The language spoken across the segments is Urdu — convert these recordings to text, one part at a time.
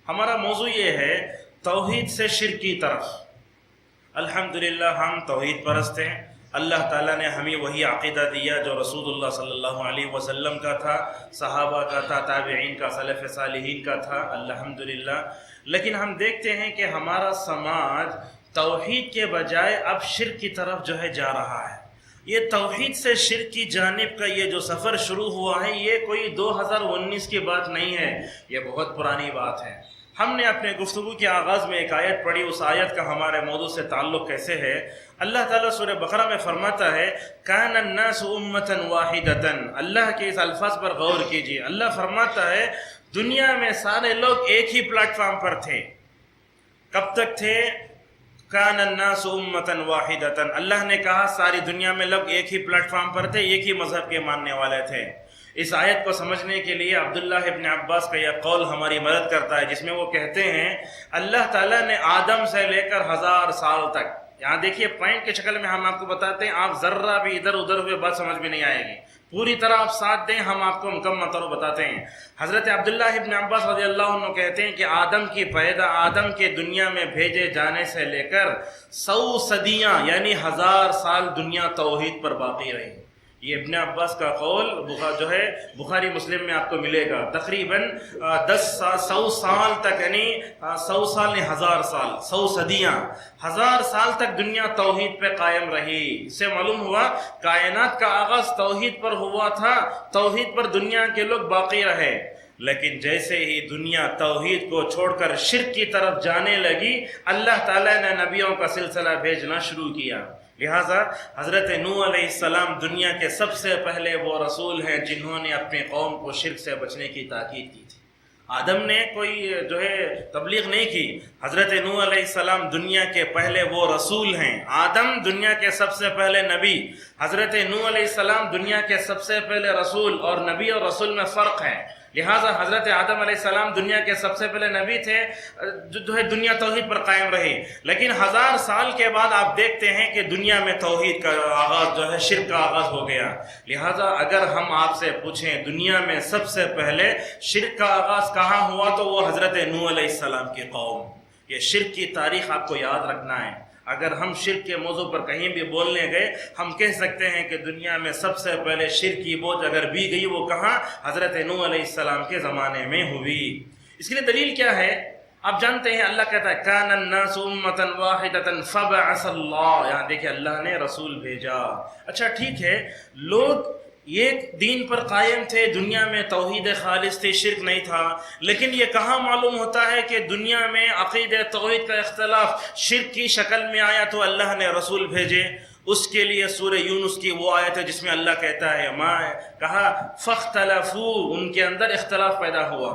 ہمارا موضوع یہ ہے توحید سے شرک کی طرف۔ الحمدللہ ہم توحید پرست ہیں، اللہ تعالیٰ نے ہمیں وہی عقیدہ دیا جو رسول اللہ صلی اللہ علیہ وسلم کا تھا، صحابہ کا تھا، تابعین کا، سلف صالحین کا تھا، الحمدللہ۔ لیکن ہم دیکھتے ہیں کہ ہمارا سماج توحید کے بجائے اب شرک کی طرف جو ہے جا رہا ہے۔ یہ توحید سے شرک کی جانب کا یہ جو سفر شروع ہوا ہے، یہ کوئی 2019 کی بات نہیں ہے، یہ بہت پرانی بات ہے۔ ہم نے اپنے گفتگو کے آغاز میں ایک آیت پڑھی، اس آیت کا ہمارے موضوع سے تعلق کیسے ہے؟ اللہ تعالیٰ سورہ بقرہ میں فرماتا ہے کان الناس امۃ واحدۃ۔ اللہ کے اس الفاظ پر غور کیجیے، اللہ فرماتا ہے دنیا میں سارے لوگ ایک ہی پلیٹ فارم پر تھے۔ کب تک تھے؟ کان الناس امۃ واحدۃ، اللہ نے کہا ساری دنیا میں لوگ ایک ہی پلیٹ فارم پر تھے، ایک ہی مذہب کے ماننے والے تھے۔ اس آیت کو سمجھنے کے لیے عبداللہ ابن عباس کا یہ قول ہماری مدد کرتا ہے، جس میں وہ کہتے ہیں اللہ تعالیٰ نے آدم سے لے کر 1000 سال تک، یہاں دیکھیے پوائنٹ کی شکل میں ہم آپ کو بتاتے ہیں، آپ ذرہ بھی ادھر ادھر ہوئے بات سمجھ میں نہیں آئے گی، پوری طرح آپ ساتھ دیں، ہم آپ کو مکمل طور بتاتے ہیں۔ حضرت عبداللہ ابن عباس رضی اللہ عنہ کہتے ہیں کہ آدم کے دنیا میں بھیجے جانے سے لے کر 100 صدیاں یعنی 1000 سال دنیا توحید پر باقی رہی۔ یہ ابن عباس کا قول جو ہے بخاری مسلم میں آپ کو ملے گا، تقریباً 100 سال تک، یعنی 100 سال نہیں 1000 سال، 100 صدیاں، 1000 سال تک دنیا توحید پہ قائم رہی۔ اس سے معلوم ہوا کائنات کا آغاز توحید پر ہوا تھا، توحید پر دنیا کے لوگ باقی رہے۔ لیکن جیسے ہی دنیا توحید کو چھوڑ کر شرک کی طرف جانے لگی، اللہ تعالیٰ نے نبیوں کا سلسلہ بھیجنا شروع کیا۔ لہٰذا حضرت نوح علیہ السلام دنیا کے سب سے پہلے وہ رسول ہیں جنہوں نے اپنی قوم کو شرک سے بچنے کی تاکید کی تھی۔ آدم نے کوئی جو ہے تبلیغ نہیں کی، حضرت نوح علیہ السلام دنیا کے پہلے وہ رسول ہیں۔ آدم دنیا کے سب سے پہلے نبی، حضرت نوح علیہ السلام دنیا کے سب سے پہلے رسول، اور نبی اور رسول میں فرق ہے۔ لہٰذا حضرت آدم علیہ السلام دنیا کے سب سے پہلے نبی تھے جو ہے دنیا توحید پر قائم رہی۔ لیکن 1000 سال کے بعد آپ دیکھتے ہیں کہ دنیا میں توحید کا آغاز جو ہے شرک کا آغاز ہو گیا۔ لہٰذا اگر ہم آپ سے پوچھیں دنیا میں سب سے پہلے شرک کا آغاز کہاں ہوا، تو وہ حضرت نوح علیہ السلام کی قوم۔ یہ شرک کی تاریخ آپ کو یاد رکھنا ہے۔ اگر ہم شرک کے موضوع پر کہیں بھی بولنے گئے، ہم کہہ سکتے ہیں کہ دنیا میں سب سے پہلے شرک کی بوجھ اگر بھی گئی، وہ کہاں؟ حضرت نوح علیہ السلام کے زمانے میں ہوئی۔ اس کے لیے دلیل کیا ہے؟ آپ جانتے ہیں اللہ کہتا ہے کان الناس امۃ واحدۃ فبعث اللہ، یہاں دیکھیں اللہ نے رسول بھیجا۔ اچھا ٹھیک ہے، لوگ ایک دین پر قائم تھے، دنیا میں توحید خالص تھی، شرک نہیں تھا، لیکن یہ کہاں معلوم ہوتا ہے کہ دنیا میں عقید توحید کا اختلاف شرک کی شکل میں آیا تو اللہ نے رسول بھیجے؟ اس کے لیے سورہ یونس کی وہ آیت ہے جس میں اللہ کہتا ہے کہا فاختلفوا، ان کے اندر اختلاف پیدا ہوا۔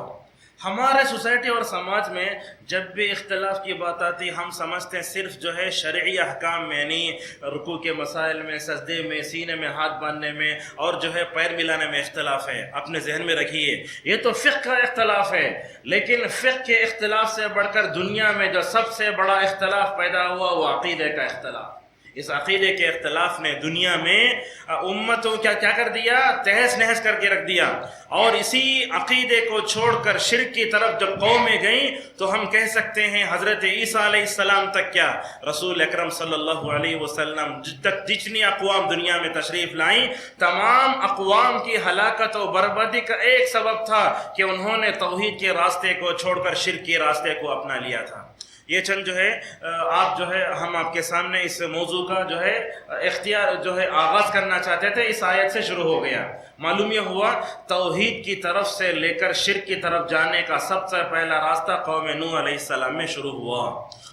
ہمارے سوسائٹی اور سماج میں جب بھی اختلاف کی بات آتی، ہم سمجھتے ہیں صرف جو ہے شرعی احکام میں، یعنی رکوع کے مسائل میں، سجدے میں، سینے میں ہاتھ باندھنے میں، اور جو ہے پیر ملانے میں اختلاف ہے۔ اپنے ذہن میں رکھیے یہ تو فقہ کا اختلاف ہے، لیکن فقہ کے اختلاف سے بڑھ کر دنیا میں جو سب سے بڑا اختلاف پیدا ہوا وہ عقیدے کا اختلاف۔ اس عقیدے کے اختلاف نے دنیا میں امتوں کیا کر دیا؟ تہس نہس کر کے رکھ دیا۔ اور اسی عقیدے کو چھوڑ کر شرک کی طرف جب قومیں گئیں تو ہم کہہ سکتے ہیں حضرت عیسیٰ علیہ السلام تک کیا، رسول اکرم صلی اللہ علیہ وسلم تک جتنی اقوام دنیا میں تشریف لائیں، تمام اقوام کی ہلاکت و بربادی کا ایک سبب تھا کہ انہوں نے توحید کے راستے کو چھوڑ کر شرک کے راستے کو اپنا لیا تھا۔ یہ چند جو ہے آپ جو ہے ہم آپ کے سامنے اس موضوع کا جو ہے اختیار جو ہے آغاز کرنا چاہتے تھے، اس آیت سے شروع ہو گیا۔ معلوم یہ ہوا توحید کی طرف سے لے کر شرک کی طرف جانے کا سب سے پہلا راستہ قوم نوح علیہ السلام میں شروع ہوا۔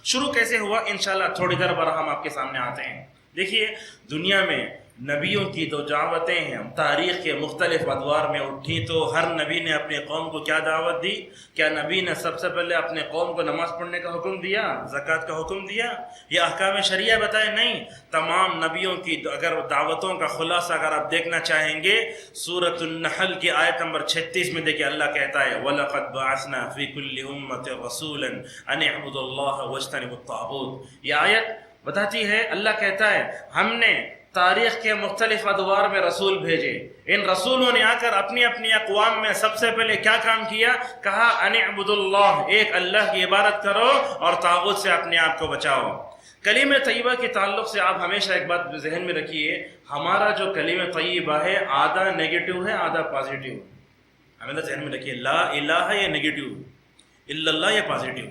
شروع کیسے ہوا؟ انشاءاللہ تھوڑی دیر بعد ہم آپ کے سامنے آتے ہیں۔ دیکھیے دنیا میں نبیوں کی تو دعوتیں ہیں، تاریخ کے مختلف ادوار میں اٹھی، تو ہر نبی نے اپنے قوم کو کیا دعوت دی؟ کیا نبی نے سب سے پہلے اپنے قوم کو نماز پڑھنے کا حکم دیا، زکوٰۃ کا حکم دیا، یا احکام شریعہ بتائے؟ نہیں، تمام نبیوں کی اگر دعوتوں کا خلاصہ اگر آپ دیکھنا چاہیں گے، سورۃ النحل کی آیت نمبر 36 میں دیکھیں اللہ کہتا ہے وَلَقَدْ بَعَثْنَا فِي كُلِّ أُمَّةٍ رَسُولًا أَنِ اعْبُدُوا اللَّهَ وَاجْتَنِبُوا الطَّاغُوتَ۔ یہ آیت بتاتی ہے، اللہ کہتا ہے ہم نے تاریخ کے مختلف ادوار میں رسول بھیجے. ان رسولوں نے آ کر اپنی اپنی اقوام میں سب سے پہلے کیا کام کیا؟ کہا ان اعبدوا اللہ، ایک اللہ کی عبادت کرو اور طاغوت سے اپنے آپ کو بچاؤ. کلمہ طیبہ کے تعلق سے آپ ہمیشہ ایک بات ذہن میں رکھیے، ہمارا جو کلمہ طیبہ ہے آدھا نیگیٹو ہے آدھا پازیٹیو. ہمیشہ ذہن میں رکھیے، لا الہ یہ نیگیٹو، الا اللہ یہ پازیٹیو.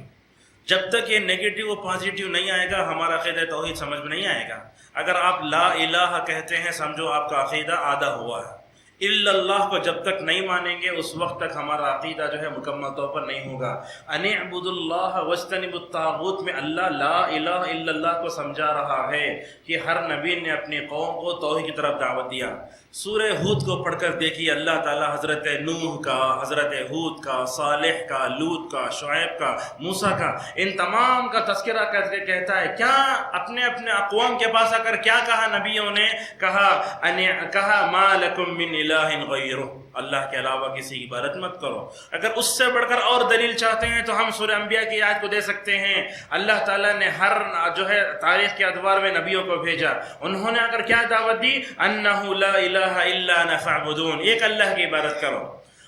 جب تک یہ نیگیٹو و پازیٹیو نہیں آئے گا ہمارا عقیدہ توحید سمجھ میں نہیں آئے گا. اگر آپ لا الہ کہتے ہیں سمجھو آپ کا عقیدہ آدھا ہوا ہے. الا اللہ کو جب تک نہیں مانیں گے اس وقت تک ہمارا عقیدہ جو ہے مکمل طور پر نہیں ہوگا. ان اعبدوا اللہ واجتنبوا الطاغوت میں اللہ لا الہ الا اللہ کو سمجھا رہا ہے کہ ہر نبی نے اپنی قوم کو توحید کی طرف دعوت دیا. سورہ ہود کو پڑھ کر دیکھیے، اللہ تعالیٰ حضرت نوح کا، حضرت ہود کا، صالح کا، لوط کا، شعیب کا، موسیٰ کا، ان تمام کا تذکرہ کر کے کہتا ہے کیا اپنے اپنے اقوام کے پاس آ کر کیا کہا نبیوں نے؟ کہا ما لکم من الہ غیرہ، اللہ کے علاوہ کسی کی عبادت مت کرو. اگر اس سے بڑھ کر اور دلیل چاہتے ہیں تو ہم سورہ انبیاء کی آیت کو دے سکتے ہیں. اللہ تعالیٰ نے ہر جو ہے تاریخ کے ادوار میں نبیوں کو بھیجا، انہوں نے اگر کیا دعوت دی؟ انہ لا الہ الا انا فاعبدون، ایک اللہ کی عبادت کرو.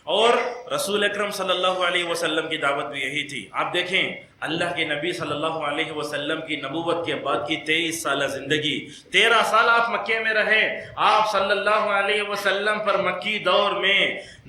اور رسول اکرم صلی اللہ علیہ وسلم کی دعوت بھی یہی تھی. آپ دیکھیں اللہ کے نبی صلی اللہ علیہ وسلم کی نبوت کے بعد کی 23 سالہ زندگی، 13 سال آپ مکے میں رہے. آپ صلی اللہ علیہ وسلم پر مکی دور میں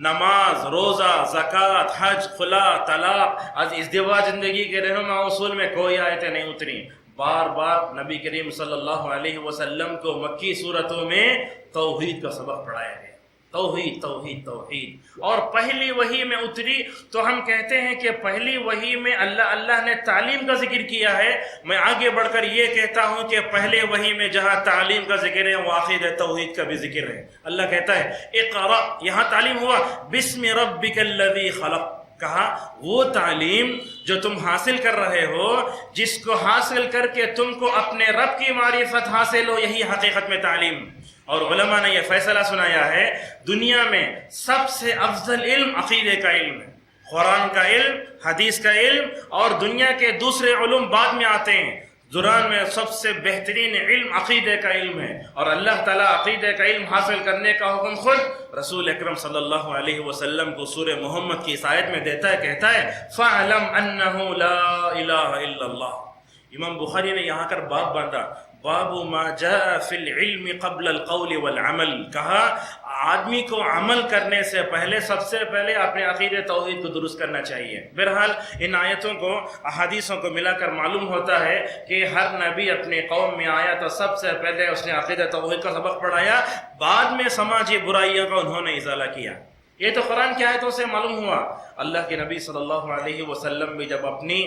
نماز، روزہ، زکوٰۃ، حج، خلا، طلاق، از ازدواج زندگی کے رہنما اصول میں کوئی آیتیں نہیں اتری. بار بار نبی کریم صلی اللہ علیہ وسلم کو مکی صورتوں میں توحید کا سبق پڑھایا گیا. توحید توحید توحید. اور پہلی وحی میں اتری تو ہم کہتے ہیں کہ پہلی وحی میں اللہ نے تعلیم کا ذکر کیا ہے. میں آگے بڑھ کر یہ کہتا ہوں کہ پہلے وحی میں جہاں تعلیم کا ذکر ہے وہ عقیدہ توحید کا بھی ذکر ہے. اللہ کہتا ہے اقرأ، یہاں تعلیم ہوا بسم ربک الذی خلق. کہا وہ تعلیم جو تم حاصل کر رہے ہو، جس کو حاصل کر کے تم کو اپنے رب کی معرفت حاصل ہو، یہی حقیقت میں تعلیم. اور علماء نے یہ فیصلہ سنایا ہے دنیا میں سب سے افضل علم عقیدے کا علم ہے. قرآن کا علم، حدیث کا علم اور دنیا کے دوسرے علوم بعد میں آتے ہیں. دوران میں سب سے بہترین علم عقیدے کا علم ہے. اور اللہ تعالیٰ عقیدے کا علم حاصل کرنے کا حکم خود رسول اکرم صلی اللہ علیہ وسلم کو سورہ محمد کی اس آیت میں دیتا ہے، کہتا ہے فَاعْلَمْ أَنَّهُ لَا إِلَهَ إِلَّا اللَّهُ. امام بخاری نے یہاں کر باب باندھا، باب ما جاء فی العلم قبل القول والعمل. کہا آدمی کو عمل کرنے سے پہلے سب سے پہلے اپنے عقیدہ توحید کو درست کرنا چاہیے. بہرحال ان آیتوں کو احادیثوں کو ملا کر معلوم ہوتا ہے کہ ہر نبی اپنے قوم میں آیا تو سب سے پہلے اس نے عقیدہ توحید کا سبق پڑھایا، بعد میں سماجی برائیوں کا انہوں نے ازالہ کیا. یہ تو قرآن کی آیتوں سے معلوم ہوا. اللہ کے نبی صلی اللہ علیہ وسلم بھی جب اپنی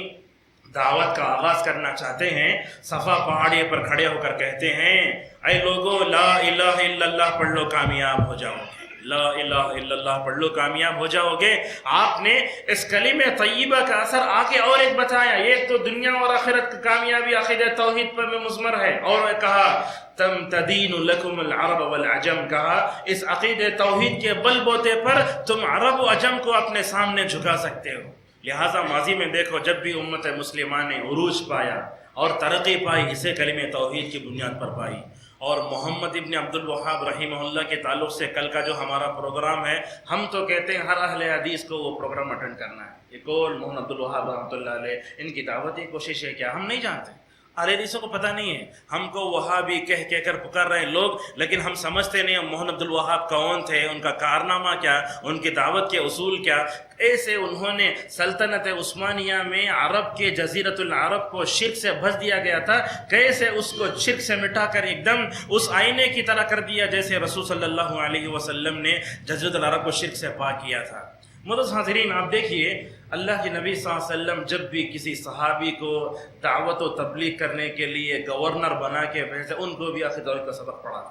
دعوت کا آغاز کرنا چاہتے ہیں صفا پہاڑی پر کھڑے ہو کر کہتے ہیں اے لوگو لا الہ الا اللہ پڑھ لو کامیاب ہو جاؤ گے. لا الہ الا اللہ پڑھ لو کامیاب ہو جاؤ گے. آپ نے اس کلمہ طیبہ کا اثر آگے اور ایک بتایا، ایک تو دنیا اور آخرت کی کامیابی عقیدہ توحید پر میں مضمر ہے. اور کہا تم تدین لکم العرب والعجم. کہا اس عقیدہ توحید کے بل بوتے پر تم عرب و عجم کو اپنے سامنے جھکا سکتے ہو. لہٰذا ماضی میں دیکھو جب بھی امت مسلمہ نے عروج پایا اور ترقی پائی، اسے کلمہ توحید کی بنیاد پر پائی. اور محمد ابن عبد الوہاب رحمہ اللہ کے تعلق سے کل کا جو ہمارا پروگرام ہے، ہم تو کہتے ہیں ہر اہل حدیث کو وہ پروگرام اٹینڈ کرنا ہے. یہ کول محمد عبد الوہاب رحمۃ اللہ علیہ ان کی دعوتی کوشش ہے کیا؟ ہم نہیں جانتے، اہل حدیثوں کو پتہ نہیں ہے. ہم کو وہابی کہہ کر پکار رہے ہیں لوگ، لیکن ہم سمجھتے نہیں محمد عبد الوہاب کون تھے، ان کا کارنامہ کیا، ان کی دعوت کے اصول کیا. ایسے انہوں نے سلطنت عثمانیہ میں عرب کے جزیرۃ العرب کو شرک سے بھس دیا گیا تھا، کیسے اس کو شرک سے مٹا کر ایک دم اس آئینے کی طرح کر دیا جیسے رسول صلی اللہ علیہ وسلم نے جزیرۃ العرب کو شرک سے پاک کیا تھا. معزز حاضرین، آپ دیکھیے اللہ کے نبی صلی اللہ علیہ وسلم جب بھی کسی صحابی کو دعوت و تبلیغ کرنے کے لیے گورنر بنا کے بھیجے، ان کو بھی عقیدہ کا سبق پڑھا.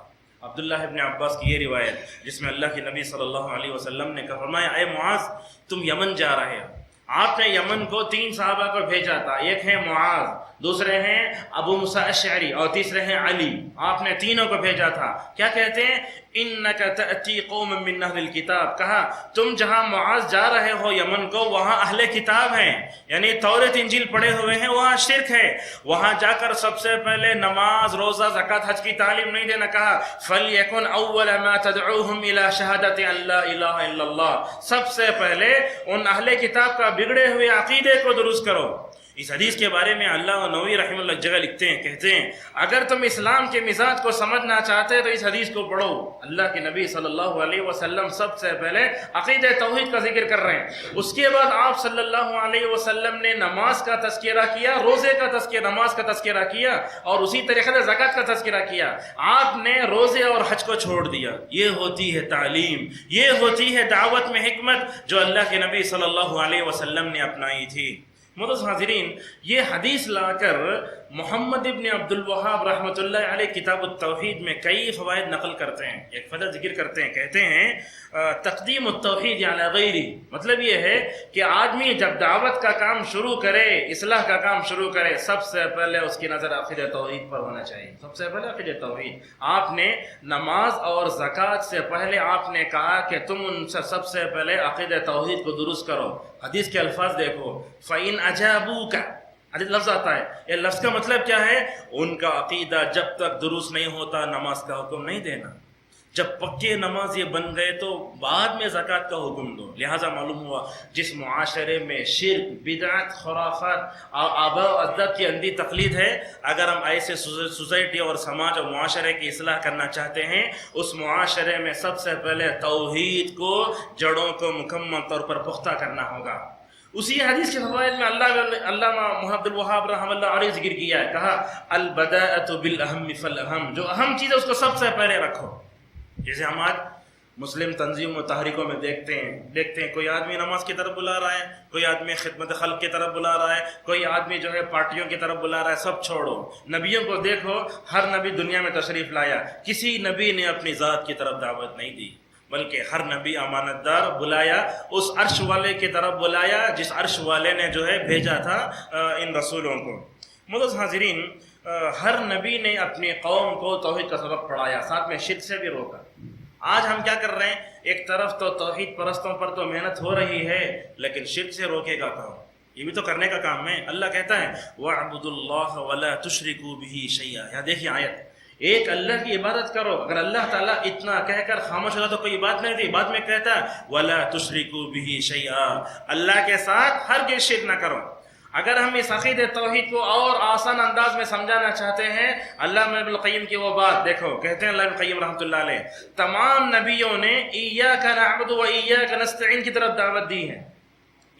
عبداللہ ابن عباس کی یہ روایت جس میں اللہ کے نبی صلی اللہ علیہ وسلم نے فرمایا اے معاذ تم یمن جا رہے ہو. آپ نے یمن کو 3 صحابہ کو بھیجا تھا، ایک ہے معاذ دوسرے ہیں ابو موسیٰ اشعری اور تیسرے ہیں علی. آپ نے تینوں کو بھیجا تھا. کیا کہتے ہیں؟ انک تأتی قوم من اہل الکتاب. کہا تم جہاں معاذ جا رہے ہو یمن کو وہاں اہل کتاب ہیں، یعنی توریت انجیل پڑھے ہوئے ہیں، وہاں شرک ہے. وہاں جا کر سب سے پہلے نماز روزہ زکوٰۃ حج کی تعلیم نہیں دینا. کہا فلیکن اول ما تدعوہم الی شہادت ان لا الہ الا اللہ. سب سے پہلے ان اہل کتاب کا بگڑے ہوئے عقیدے کو درست کرو. اس حدیث کے بارے میں علامہ نووی رحمہ اللہ جگہ لکھتے ہیں، کہتے ہیں اگر تم اسلام کے مزاج کو سمجھنا چاہتے تو اس حدیث کو پڑھو. اللہ کے نبی صلی اللہ علیہ وسلم سب سے پہلے عقیدہ توحید کا ذکر کر رہے ہیں. اس کے بعد آپ صلی اللہ علیہ وسلم نے نماز کا تذکرہ کیا، روزے کا تذکرہ، نماز کا تذکرہ کیا، اور اسی طریقے سے زکوٰۃ کا تذکرہ کیا. آپ نے روزے اور حج کو چھوڑ دیا. یہ ہوتی ہے تعلیم، یہ ہوتی ہے دعوت میں حکمت جو اللہ کے نبی صلی اللہ علیہ وسلم نے اپنائی تھی. معزز حاضرین، یہ حدیث لا کر محمد ابن عبد الوہاب رحمۃ اللہ علیہ کتاب التوحید میں کئی فوائد نقل کرتے ہیں. ایک فائدہ ذکر کرتے ہیں، کہتے ہیں تقدیم التوحید علی غیری. مطلب یہ ہے کہ آدمی جب دعوت کا کام شروع کرے، اصلاح کا کام شروع کرے، سب سے پہلے اس کی نظر عقیدہ توحید پر ہونا چاہیے. سب سے پہلے عقیدہ توحید. آپ نے نماز اور زکوٰۃ سے پہلے آپ نے کہا کہ تم ان سے سب سے پہلے عقیدہ توحید کو درست کرو. حدیث کے الفاظ دیکھو، فَإِنْ أَجَابُوكَ، لفظ آتا ہے. یہ لفظ کا مطلب کیا ہے؟ ان کا عقیدہ جب تک درست نہیں ہوتا نماز کا حکم نہیں دینا. جب پکے نماز یہ بن گئے تو بعد میں زکوٰۃ کا حکم دو. لہٰذا معلوم ہوا جس معاشرے میں شرک، بدعت، خرافات اور آباء و اجداد کی اندھی تقلید ہے، اگر ہم ایسے سوسائٹی اور سماج اور معاشرے کی اصلاح کرنا چاہتے ہیں، اس معاشرے میں سب سے پہلے توحید کو، جڑوں کو مکمل طور پر پختہ کرنا ہوگا. اسی حدیث کے فوائد میں علامہ محمد الوہاب رحمہ اللہ علیہ ذکر کیا ہے. کہا البداءۃ بالاہم فالاہم، جو اہم چیز ہے اس کو سب سے پہلے رکھو. جیسے ہم آج مسلم تنظیموں و تحریکوں میں دیکھتے ہیں کوئی آدمی نماز کی طرف بلا رہا ہے، کوئی آدمی خدمت خلق کی طرف بلا رہا ہے، کوئی آدمی جو ہے پارٹیوں کی طرف بلا رہا ہے. سب چھوڑو. نبیوں کو دیکھو، ہر نبی دنیا میں تشریف لایا، کسی نبی نے اپنی ذات کی طرف دعوت نہیں دی، بلکہ ہر نبی امانت دار بلایا، اس عرش والے کی طرف بلایا جس عرش والے نے جو ہے بھیجا تھا ان رسولوں کو. معزز حاضرین، ہر نبی نے اپنی قوم کو توحید کا سبق پڑھایا، ساتھ میں شرک سے بھی روکا. آج ہم کیا کر رہے ہیں؟ ایک طرف تو توحید پرستوں پر تو محنت ہو رہی ہے، لیکن شرک سے روکے گا کون؟ یہ بھی تو کرنے کا کام ہے. اللہ کہتا ہے وَاعْبُدُوا اللَّهَ وَلَا تُشْرِكُوا بِهِ شَيْئًا. یہاں دیکھیے آیت، ایک اللہ کی عبادت کرو. اگر اللہ تعالیٰ اتنا کہہ کر خاموش ہوتا تو کوئی بات نہیں تھی. بعد میں کہتا وَلَا تُشْرِكُوا بِهِ شَيْئًا، اللہ کے ساتھ ہرگز شرک نہ کرو. اگر ہم اس عقید توحید کو اور آسان انداز میں سمجھانا چاہتے ہیں، علامہ ابن القیم کی وہ بات دیکھو. کہتے ہیں علامہ ابن القیم رحمۃ اللہ علیہ، تمام نبیوں نے ایاک نعبد و ایاک نستعین کی طرف دعوت دی ہے.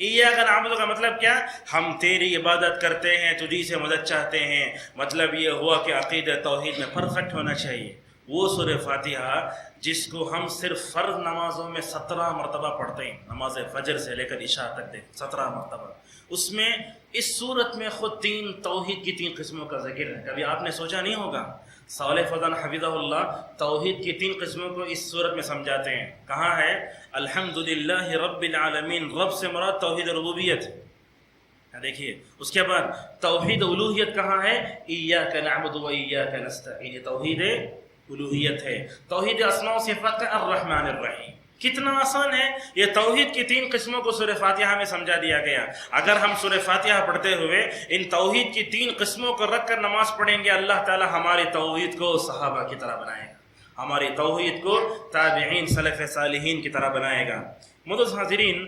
ایاک نعبد کا مطلب کیا؟ ہم تیری عبادت کرتے ہیں، تجھی سے مدد چاہتے ہیں. مطلب یہ ہوا کہ عقید توحید میں پرفیکٹ ہونا چاہیے. وہ سورہ فاتحہ جس کو ہم صرف فرض نمازوں میں 17 مرتبہ پڑھتے ہیں، نماز فجر سے لے کر عشاء تک دے 17 مرتبہ، اس میں اس صورت میں خود توحید کی 3 قسموں کا ذکر ہے. کبھی آپ نے سوچا نہیں ہوگا؟ صالح فوزان حفظہ اللہ توحید کی 3 قسموں کو اس صورت میں سمجھاتے ہیں. کہاں ہے؟ الحمدللہ رب العالمین، رب سے مراد توحید ربوبیت ہے. دیکھیے اس کے بعد توحید الوہیت کہاں ہے؟ ایاک نعبد و ایاک نستعین، یہ توحید الوہیت ہے. توحید اسماء و صفات کا الرحمن الرحیم. کتنا آسان ہے. یہ توحید کی 3 قسموں کو سورہ فاتحہ میں سمجھا دیا گیا. اگر ہم سورہ فاتحہ پڑھتے ہوئے ان توحید کی 3 قسموں کو رکھ کر نماز پڑھیں گے، اللہ تعالی ہماری توحید کو صحابہ کی طرح بنائے گا، ہماری توحید کو تابعین سلف صالحین کی طرح بنائے گا. معزز حاضرین،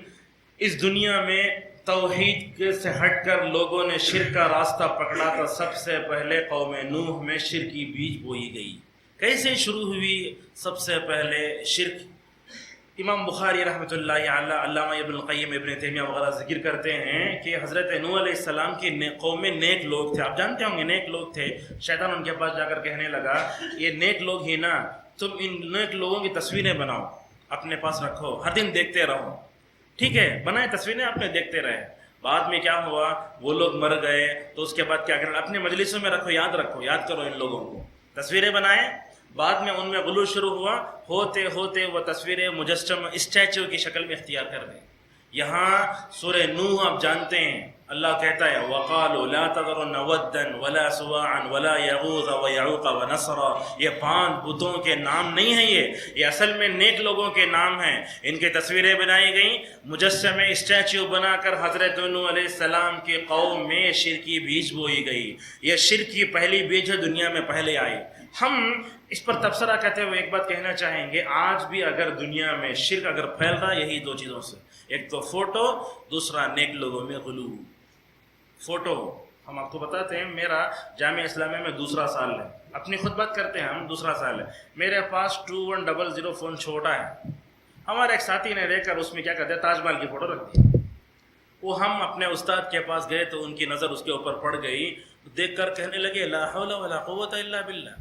اس دنیا میں توحید سے ہٹ کر لوگوں نے شرک کا راستہ پکڑا تو سب سے پہلے قوم نوح میں شرک کی بیج بوئی گئی. کیسے شروع ہوئی؟ سب سے پہلے شرک. امام بخاری رحمۃ اللہ علیہ، علامہ ابن القیم، ابن تیمیہ وغیرہ ذکر کرتے ہیں کہ حضرت نوح علیہ السلام کی قوم میں نیک لوگ تھے. آپ جانتے ہوں گے نیک لوگ تھے. شیطان ان کے پاس جا کر کہنے لگا یہ نیک لوگ ہی نا، تم ان نیک لوگوں کی تصویریں بناؤ، اپنے پاس رکھو، ہر دن دیکھتے رہو. ٹھیک ہے، بنائے تصویریں، اپنے دیکھتے رہے. بعد میں کیا ہوا؟ وہ لوگ مر گئے تو اس کے بعد کیا کرنا؟ اپنے مجلسوں میں رکھو، یاد رکھو، یاد کرو ان لوگوں کو. تصویریں بنائے، بعد میں ان میں غلو شروع ہوا، ہوتے ہوتے وہ تصویریں مجسم اسٹیچو کی شکل میں اختیار کر گئے. یہاں سورہ نوح آپ جانتے ہیں اللہ کہتا ہے وَقَالُوا لَا تَذَرُنَّ وَدًّا وَلَا سُوَاعًا وَلَا يَغُوثَ وَيَعُوقَ وَنَسْرًا، یہ 5 بتوں کے نام نہیں ہیں، یہ اصل میں نیک لوگوں کے نام ہیں۔ ان کی تصویریں بنائی گئیں، مجسمے اسٹیچو بنا کر حضرت نوح علیہ السلام کی قوم میں شرکی بیج بوئی گئی۔ یہ شرک کی پہلی بیج ہے، دنیا میں پہلے آئی۔ ہم اس پر تبصرہ کرتے ہوئے ایک بات کہنا چاہیں گے، آج بھی اگر دنیا میں شرک اگر پھیل رہا ہے یہی 2 چیزوں سے، ایک تو فوٹو، دوسرا نیک لوگوں میں غلو۔ فوٹو، ہم آپ کو بتاتے ہیں میرا جامعہ اسلامیہ میں 2 سال ہے، اپنی خود بات کرتے ہیں ہم 2 سال ہے، میرے پاس 2100 فون چھوٹا ہے۔ ہمارے ایک ساتھی نے لے کر اس میں کیا کرتے ہیں، تاج محل کی فوٹو رکھ دی۔ وہ ہم اپنے استاد کے پاس گئے تو ان کی نظر اس کے اوپر پڑ گئی، دیکھ کر کہنے لگے لا حول ولا قوت الا باللہ،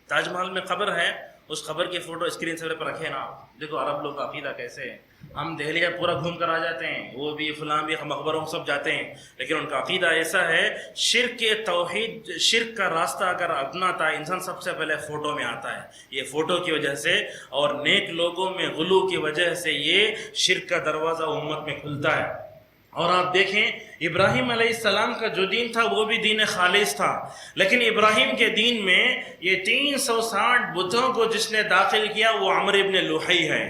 تاج محل میں قبر ہے، اس قبر کی فوٹو اسکرین سیور پر رکھے نا آپ۔ دیکھو عرب لوگ کا عقیدہ کیسے ہے، ہم دہلی کا پورا گھوم کر آ جاتے ہیں، وہ بھی فلاں بھی مقبروں سب جاتے ہیں، لیکن ان کا عقیدہ ایسا ہے، شرک کے توحید، شرک کا راستہ اگر اپناتا ہے انسان سب سے پہلے فوٹو میں آتا ہے۔ یہ فوٹو کی وجہ سے اور نیک لوگوں میں غلو کی وجہ سے یہ شرک کا دروازہ امت میں کھلتا ہے۔ اور آپ دیکھیں ابراہیم علیہ السلام کا جو دین تھا وہ بھی دین خالص تھا، لیکن ابراہیم کے دین میں یہ 360 بتوں کو جس نے داخل کیا وہ عمرو ابن لوحی ہے۔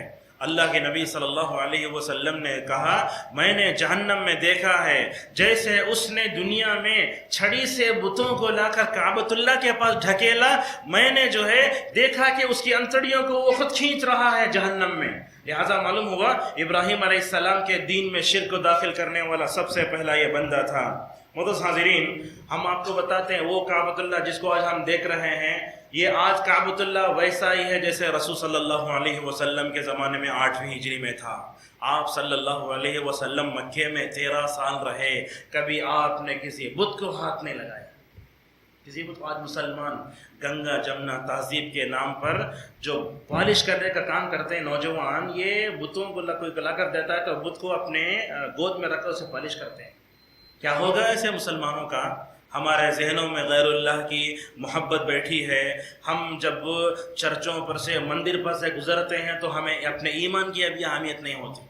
اللہ کے نبی صلی اللہ علیہ وسلم نے کہا میں نے جہنم میں دیکھا ہے جیسے اس نے دنیا میں چھڑی سے بتوں کو لا کر کعبۃ اللہ کے پاس ڈھکیلا، میں نے جو ہے دیکھا کہ اس کی انتڑیوں کو وہ خود کھینچ رہا ہے جہنم میں۔ لہذا معلوم ہوا ابراہیم علیہ السلام کے دین میں شرک کو داخل کرنے والا سب سے پہلا یہ بندہ تھا۔ معزز حاضرین، ہم آپ کو بتاتے ہیں وہ کعبۃ اللہ جس کو آج ہم دیکھ رہے ہیں، یہ آج کعبۃ اللہ ویسا ہی ہے جیسے رسول صلی اللہ علیہ وسلم کے زمانے میں 8ویں ہجری میں تھا۔ آپ صلی اللہ علیہ وسلم مکے میں 13 سال رہے، کبھی آپ نے کسی بت کو ہاتھ نہیں لگایا، کسی بت کو۔ آج مسلمان گنگا جمنا تہذیب کے نام پر جو پالش کرنے کا کام کرتے ہیں نوجوان، یہ بتوں کو کوئی لا کر دیتا ہے تو بت کو اپنے گود میں رکھ کر اسے پالش کرتے ہیں۔ کیا ہوگا ایسے مسلمانوں کا؟ ہمارے ذہنوں میں غیر اللہ کی محبت بیٹھی ہے۔ ہم جب چرچوں پر سے مندر پر سے گزرتے ہیں تو ہمیں اپنے ایمان کی ابھی اہمیت نہیں ہوتی۔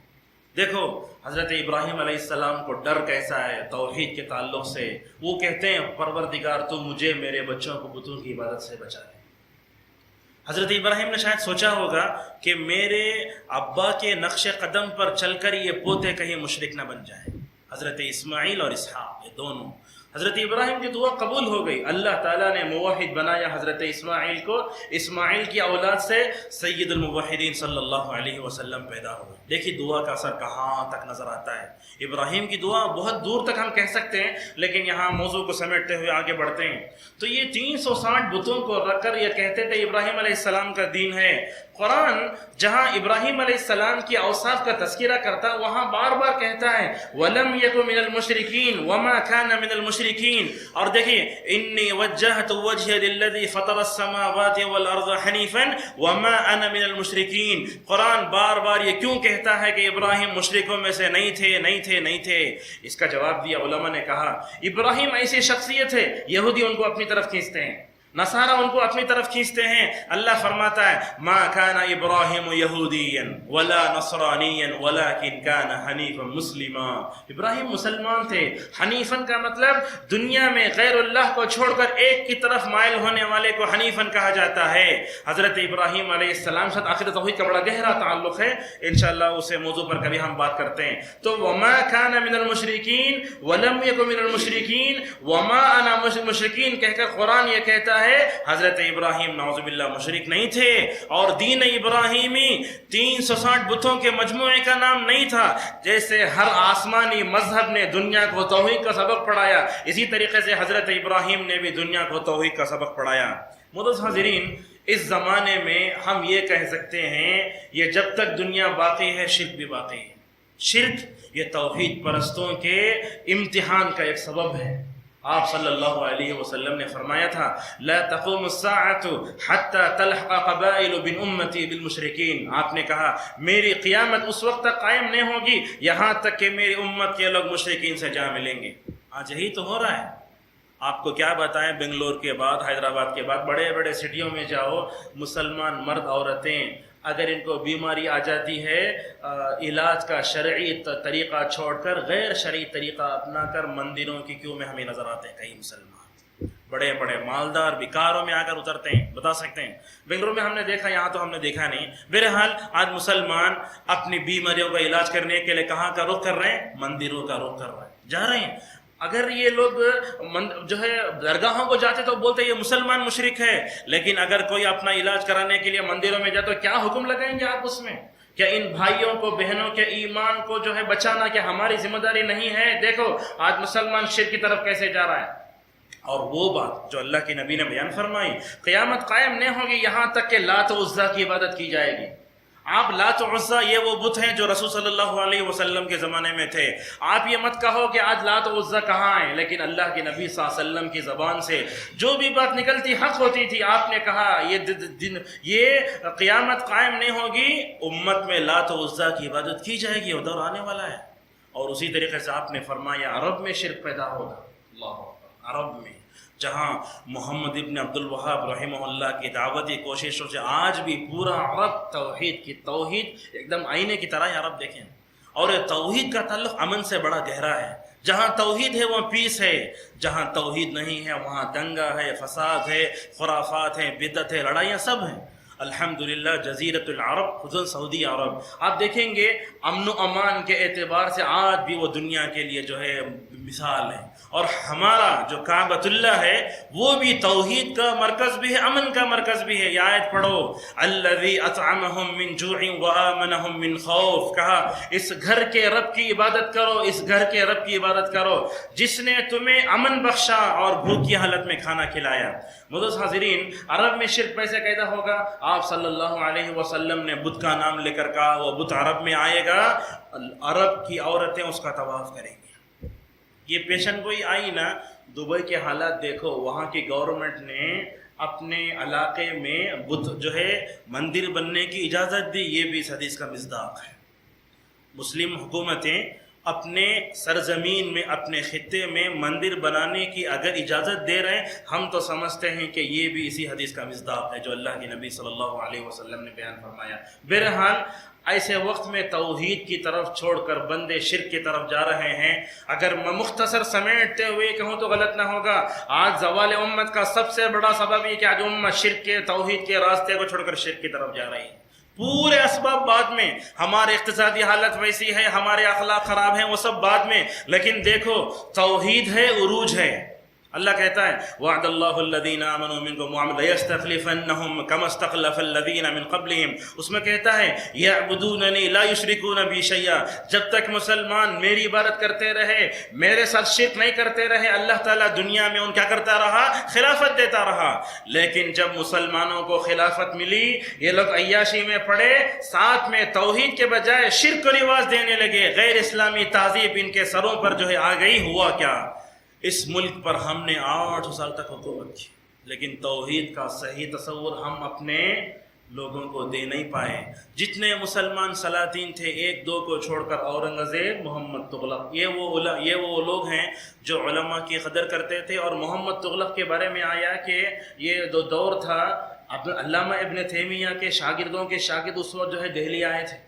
دیکھو حضرت ابراہیم علیہ السلام کو ڈر کیسا ہے توحید کے تعلق سے، وہ کہتے ہیں پروردگار تو مجھے میرے بچوں کو بتوں کی عبادت سے بچا لے۔ حضرت ابراہیم نے شاید سوچا ہوگا کہ میرے ابا کے نقش قدم پر چل کر یہ پوتے کہیں مشرک نہ بن جائیں۔ حضرت اسماعیل اور اسحاق یہ دونوں، حضرت ابراہیم کی دعا قبول ہو گئی، اللہ تعالیٰ نے موحد بنایا حضرت اسماعیل کو۔ اسماعیل کی اولاد سے سید الموحدین صلی اللہ علیہ وسلم پیدا ہوئے۔ دیکھیے دعا کا اثر کہاں تک نظر آتا ہے۔ ابراہیم کی دعا بہت دور تک ہم کہہ سکتے ہیں، لیکن یہاں موضوع کو سمیٹتے ہوئے آگے بڑھتے ہیں تو یہ 360 بتوں کو رکھ کر یہ کہتے تھے ابراہیم علیہ السلام کا دین ہے۔ قرآن جہاں ابراہیم علیہ السلام کی اوصاف کا تذکرہ کرتا وہاں بار بار کہتا ہے وَلَمْ يَكُ مِنَ الْمُشْرِكِينَ وَمَا كَانَ مِنَ الْمُشْرِكِينَ۔ اور دیکھیں اِنِّي وَجَّهْتُ وَجْهِيَ لِلَّذِي فَطَرَ السَّمَاوَاتِ وَالْأَرْضَ حَنِيفًا وَمَا أَنَا مِنَ الْمُشْرِكِينَ۔ قرآن بار بار یہ کیوں کہتا ہے کہ ابراہیم مشرکوں میں سے نہیں تھے؟ اس کا جواب دیا علماء نے کہا ابراہیم ایسی شخصیت ہے یہودی ان کو اپنی طرف کھینچتے ہیں، نصارہ ان کو اپنی طرف کھینچتے ہیں۔ اللہ فرماتا ہے ما كان ابراہیم یہودیا ولا نصرانیا ولكن كان حنیفا مسلما۔ ابراہیم مسلمان تھے۔ حنیفن کا مطلب دنیا میں غیر اللہ کو چھوڑ کر ایک کی طرف مائل ہونے والے کو حنیفن کہا جاتا ہے۔ حضرت ابراہیم علیہ السلام سے عقیدہ توحید کا بڑا گہرا تعلق ہے، انشاءاللہ اسے موضوع پر کبھی ہم بات کرتے ہیں۔ تو وما كان من المشرکین ولم يكن من المشرکین وما انا من المشرکین کہہ کر قرآن یہ کہتا ہے حضرت ابراہیم نعوذ باللہ مشرک نہیں تھے، اور دین ابراہیمی 360 بتوں کے مجموعے کا نام نہیں تھا۔ جیسے ہر آسمانی مذہب نے دنیا کو توحید کا سبق پڑھایا، اسی طریقے سے حضرت ابراہیم نے بھی دنیا کو توحید کا سبق پڑھایا۔ معزز حاضرین، اس زمانے میں ہم یہ کہہ سکتے ہیں یہ جب تک دنیا باقی ہے شرک بھی باقی ہے۔ شرک یہ توحید پرستوں کے امتحان کا ایک سبب ہے۔ آپ صلی اللہ علیہ وسلم نے فرمایا تھا لا تقوم الساعة حتى تلحق قبائل من امتی بالمشرکین۔ آپ نے کہا میری قیامت اس وقت تک قائم نہیں ہوگی یہاں تک کہ میری امت کے لوگ مشرکین سے جا ملیں گے۔ آج یہی تو ہو رہا ہے۔ آپ کو کیا بتائیں، بنگلور کے بعد، حیدرآباد کے بعد بڑے بڑے سٹیوں میں جاؤ، مسلمان مرد عورتیں اگر ان کو بیماری آ جاتی ہے علاج کا شرعی طریقہ چھوڑ کر غیر شرعی طریقہ اپنا کر مندروں کی کیوں میں ہمیں نظر آتے ہیں کئی مسلمان بڑے بڑے مالدار بیکاروں میں آ کر اترتے ہیں. بتا سکتے ہیں بنگلور میں ہم نے دیکھا, یہاں تو ہم نے دیکھا نہیں. بہرحال آج مسلمان اپنی بیماریوں کا علاج کرنے کے لیے کہاں کا رخ کر رہے ہیں؟ مندروں کا رخ کر رہے ہیں, جا رہے ہیں. اگر یہ لوگ جو ہے درگاہوں کو جاتے تو بولتے یہ مسلمان مشرک ہے, لیکن اگر کوئی اپنا علاج کرانے کے لیے مندروں میں جاتے تو کیا حکم لگائیں گے آپ اس میں؟ کیا ان بھائیوں کو بہنوں کے ایمان کو جو ہے بچانا کیا ہماری ذمہ داری نہیں ہے؟ دیکھو آج مسلمان شرک کی طرف کیسے جا رہا ہے. اور وہ بات جو اللہ کے نبی نے بیان فرمائی, قیامت قائم نہیں ہوگی یہاں تک کہ لات و عزیٰ کی عبادت کی جائے گی. آپ لات و عزیٰ یہ وہ بت ہیں جو رسول صلی اللہ علیہ وسلم کے زمانے میں تھے. آپ یہ مت کہو کہ آج لات و عزیٰ کہاں ہیں, لیکن اللہ کے نبی صلی اللہ علیہ وسلم کی زبان سے جو بھی بات نکلتی حق ہوتی تھی. آپ نے کہا یہ قیامت قائم نہیں ہوگی, امت میں لات و عزیٰ کی عبادت کی جائے گی, وہ دور آنے والا ہے. اور اسی طریقے سے آپ نے فرمایا عرب میں شرک پیدا ہوگا. اللہ عرب میں جہاں محمد ابن عبد الوہاب رحمہ اللہ کی دعوتی کوششوں سے آج بھی پورا عرب توحید ایک دم آئینے کی طرح عرب دیکھیں. اور توحید کا تعلق امن سے بڑا گہرا ہے. جہاں توحید ہے وہاں پیس ہے, جہاں توحید نہیں ہے وہاں دنگا ہے, فساد ہے, خرافات ہیں, بدعت ہے, لڑائیاں سب ہیں. الحمدللہ جزیرۃ العرب خصوصاً سعودی عرب آپ دیکھیں گے امن و امان کے اعتبار سے آج بھی وہ دنیا کے لیے جو ہے مثال ہے. اور ہمارا جو کعبۃ اللہ ہے وہ بھی توحید کا مرکز بھی ہے, امن کا مرکز بھی ہے. یہ آیت پڑھو, الذی اطعمہم من جوع وآمنہم من خوف. کہا اس گھر کے رب کی عبادت کرو, اس گھر کے رب کی عبادت کرو جس نے تمہیں امن بخشا اور بھوک کی حالت میں کھانا کھلایا. معزز حاضرین, عرب میں شرک کیسے پیدا ہوگا؟ آپ صلی اللہ علیہ وسلم نے بت کا نام لے کر کہا وہ بت عرب میں آئے گا, عرب کی عورتیں اس کا طواف کریں گی. یہ پیشن گوئی آئی نا. دبئی کے حالات دیکھو, وہاں کی گورنمنٹ نے اپنے علاقے میں بت جو ہے مندر بننے کی اجازت دی. یہ بھی اس حدیث کا مصداق ہے. مسلم حکومتیں اپنے سرزمین میں اپنے خطے میں مندر بنانے کی اگر اجازت دے رہے ہیں, ہم تو سمجھتے ہیں کہ یہ بھی اسی حدیث کا مصداق ہے جو اللہ کے نبی صلی اللہ علیہ وسلم نے بیان فرمایا. بہرحال ایسے وقت میں توحید کی طرف چھوڑ کر بندے شرک کی طرف جا رہے ہیں. اگر میں مختصر سمیٹتے ہوئے کہوں تو غلط نہ ہوگا, آج زوال امت کا سب سے بڑا سبب یہ کہ آج امت شرک کے توحید کے راستے کو چھوڑ کر شرک کی طرف جا رہی ہے. پورے اسباب بعد میں, ہمارے اقتصادی حالت ویسی ہے, ہمارے اخلاق خراب ہیں, وہ سب بعد میں, لیکن دیکھو توحید ہے, عروج ہے. اللہ کہتا ہے وعد اللہ الذین آمنوا منکم لیستخلفنہم کما استخلف الذین من قبلہم. اس میں کہتا ہے یعبدوننی لا یشرکون بی شیئا. جب تک مسلمان میری عبادت کرتے رہے, میرے ساتھ شرک نہیں کرتے رہے, اللہ تعالیٰ دنیا میں ان کیا کرتا رہا؟ خلافت دیتا رہا. لیکن جب مسلمانوں کو خلافت ملی, یہ لوگ عیاشی میں پڑے, ساتھ میں توحید کے بجائے شرک کو رواج دینے لگے. غیر اسلامی تہذیب ان کے سروں پر جو ہے آ گئی. ہوا کیا؟ اس ملک پر ہم نے 8 سال تک حکومت کی, لیکن توحید کا صحیح تصور ہم اپنے لوگوں کو دے نہیں پائے. جتنے مسلمان سلاطین تھے, 1-2 کو چھوڑ کر اورنگزیب, محمد تغلق, یہ وہ لوگ ہیں جو علماء کی قدر کرتے تھے. اور محمد تغلق کے بارے میں آیا کہ یہ دور تھا علامہ ابن تیمیہ کے شاگردوں کے شاگرد اس وقت جو ہے دہلی آئے تھے.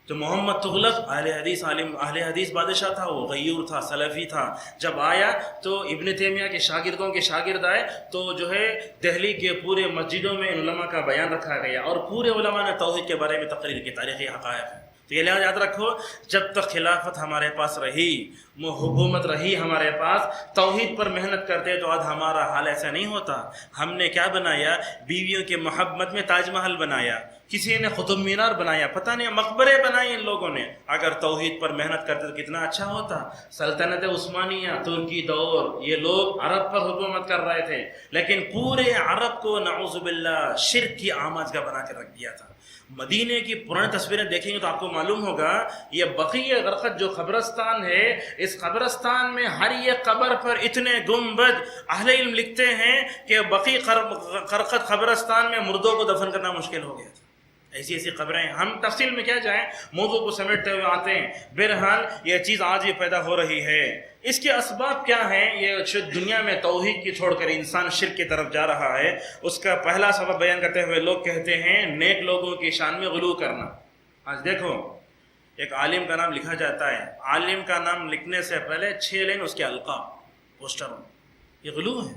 تو محمد تغلق اہل حدیث بادشاہ تھا, وہ غیور تھا, سلفی تھا. جب آیا تو ابن تیمیہ کے شاگردوں کے شاگرد آئے تو جو ہے دہلی کے پورے مسجدوں میں علماء کا بیان رکھا گیا, اور پورے علماء نے توحید کے بارے میں تقریر کی, تاریخی حقائق ہیں. تو یہ لحاظ یاد رکھو, جب تک خلافت ہمارے پاس رہی, حکومت رہی ہمارے پاس, توحید پر محنت کرتے تو آج ہمارا حال ایسا نہیں ہوتا. ہم نے کیا بنایا؟ بیویوں کے محبت میں تاج محل بنایا, کسی نے قطب مینار بنایا, پتہ نہیں مقبرے بنائے ان لوگوں نے. اگر توحید پر محنت کرتے تو کتنا اچھا ہوتا. سلطنت عثمانیہ, ترکی دور, یہ لوگ عرب پر حکومت کر رہے تھے, لیکن پورے عرب کو نعوذ باللہ شرک کی آماجگاہ بنا کے رکھ دیا تھا. مدینے کی پرانی تصویریں دیکھیں گے تو آپ کو معلوم ہوگا, یہ بقیع غرقد جو قبرستان ہے, اس قبرستان میں ہر ایک قبر پر اتنے گنبد. اہل علم لکھتے ہیں کہ بقیع غرقد قبرستان میں مردوں کو دفن کرنا مشکل ہو گیا تھا. ایسی ایسی خبریں، ہم تفصیل میں کیا جائیں، موضوع کو سمیٹتے ہوئے آتے ہیں. بہرحال یہ چیز آج بھی پیدا ہو رہی ہے. اس کے اسباب کیا ہیں؟ یہ دنیا میں توحید کی چھوڑ کر انسان شرک کی طرف جا رہا ہے. اس کا پہلا سبب بیان کرتے ہوئے لوگ کہتے ہیں نیک لوگوں کی شان میں غلو کرنا. آج دیکھو ایک عالم کا نام لکھا جاتا ہے، عالم کا نام لکھنے سے پہلے 6 لائن اس کے القاب پوسٹروں، یہ غلو ہے.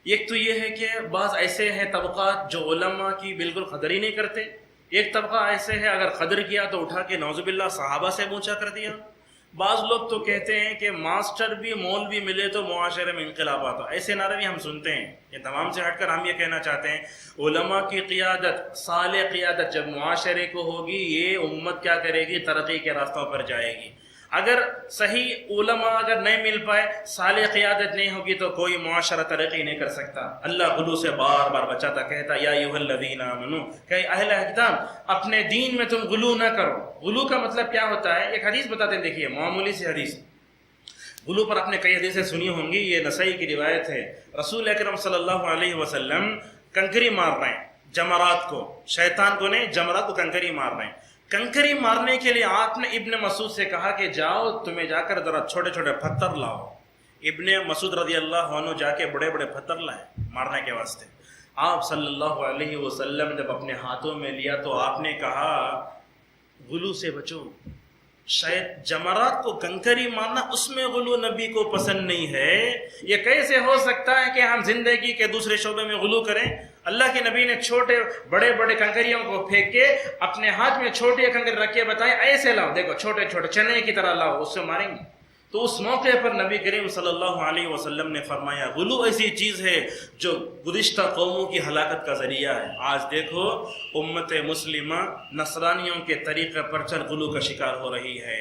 ایک تو یہ ہے کہ بعض ایسے ہیں طبقات جو علماء کی بالکل قدر ہی نہیں کرتے. ایک طبقہ ایسے ہے اگر قدر کیا تو اٹھا کے نعوذ باللہ صحابہ سے اونچا کر دیا. بعض لوگ تو کہتے ہیں کہ ماسٹر بھی مول بھی ملے تو معاشرے میں انقلابات ہو. ایسے نعرے بھی ہم سنتے ہیں. یہ تمام سے ہٹ کر ہم یہ کہنا چاہتے ہیں علماء کی قیادت، صالح قیادت جب معاشرے کو ہوگی، یہ امت کیا کرے گی؟ ترقی کے راستوں پر جائے گی. اگر صحیح علماء اگر نہیں مل پائے، صالح قیادت نہیں ہوگی تو کوئی معاشرہ ترقی نہیں کر سکتا. اللہ غلو سے بار بار بچاتا، کہتا یا ایھا الذین آمنو، کہ اہل کتاب اپنے دین میں تم غلو نہ کرو. غلو کا مطلب کیا ہوتا ہے؟ ایک حدیث بتاتے ہیں، دیکھیے معمولی سی حدیث. غلو پر آپ نے کئی حدیثیں سنی ہوں گی، یہ نسائی کی روایت ہے. رسول اکرم صلی اللہ علیہ وسلم کنکری مار رہے ہیں جمرات کو، شیطان کو نہیں، جمرات کو کنکری مار رہے ہیں. کنکری مارنے کے لیے آپ نے ابن مسعود سے کہا کہ جاؤ تمہیں جا کر ذرا چھوٹے چھوٹے پتھر لاؤ. ابن مسعود رضی اللہ عنہ جا کے بڑے بڑے پتھر لائے مارنے کے واسطے. آپ صلی اللہ علیہ وسلم جب اپنے ہاتھوں میں لیا تو آپ نے کہا غلو سے بچو. شاید جمرات کو کنکری مارنا اس میں غلو نبی کو پسند نہیں ہے. یہ کیسے ہو سکتا ہے کہ ہم زندگی کے دوسرے شعبے میں غلو کریں؟ اللہ کے نبی نے چھوٹے بڑے بڑے کنکریوں کو پھینک کے اپنے ہاتھ میں چھوٹے کنکری رکھ کے بتائے ایسے لاؤ، دیکھو چھوٹے چھوٹے چنے کی طرح لاؤ، اس سے ماریں گے. تو اس موقع پر نبی کریم صلی اللہ علیہ وسلم نے فرمایا غلو ایسی چیز ہے جو گزشتہ قوموں کی ہلاکت کا ذریعہ ہے. آج دیکھو امت مسلمہ نصرانیوں کے طریقے پر چل غلو کا شکار ہو رہی ہے.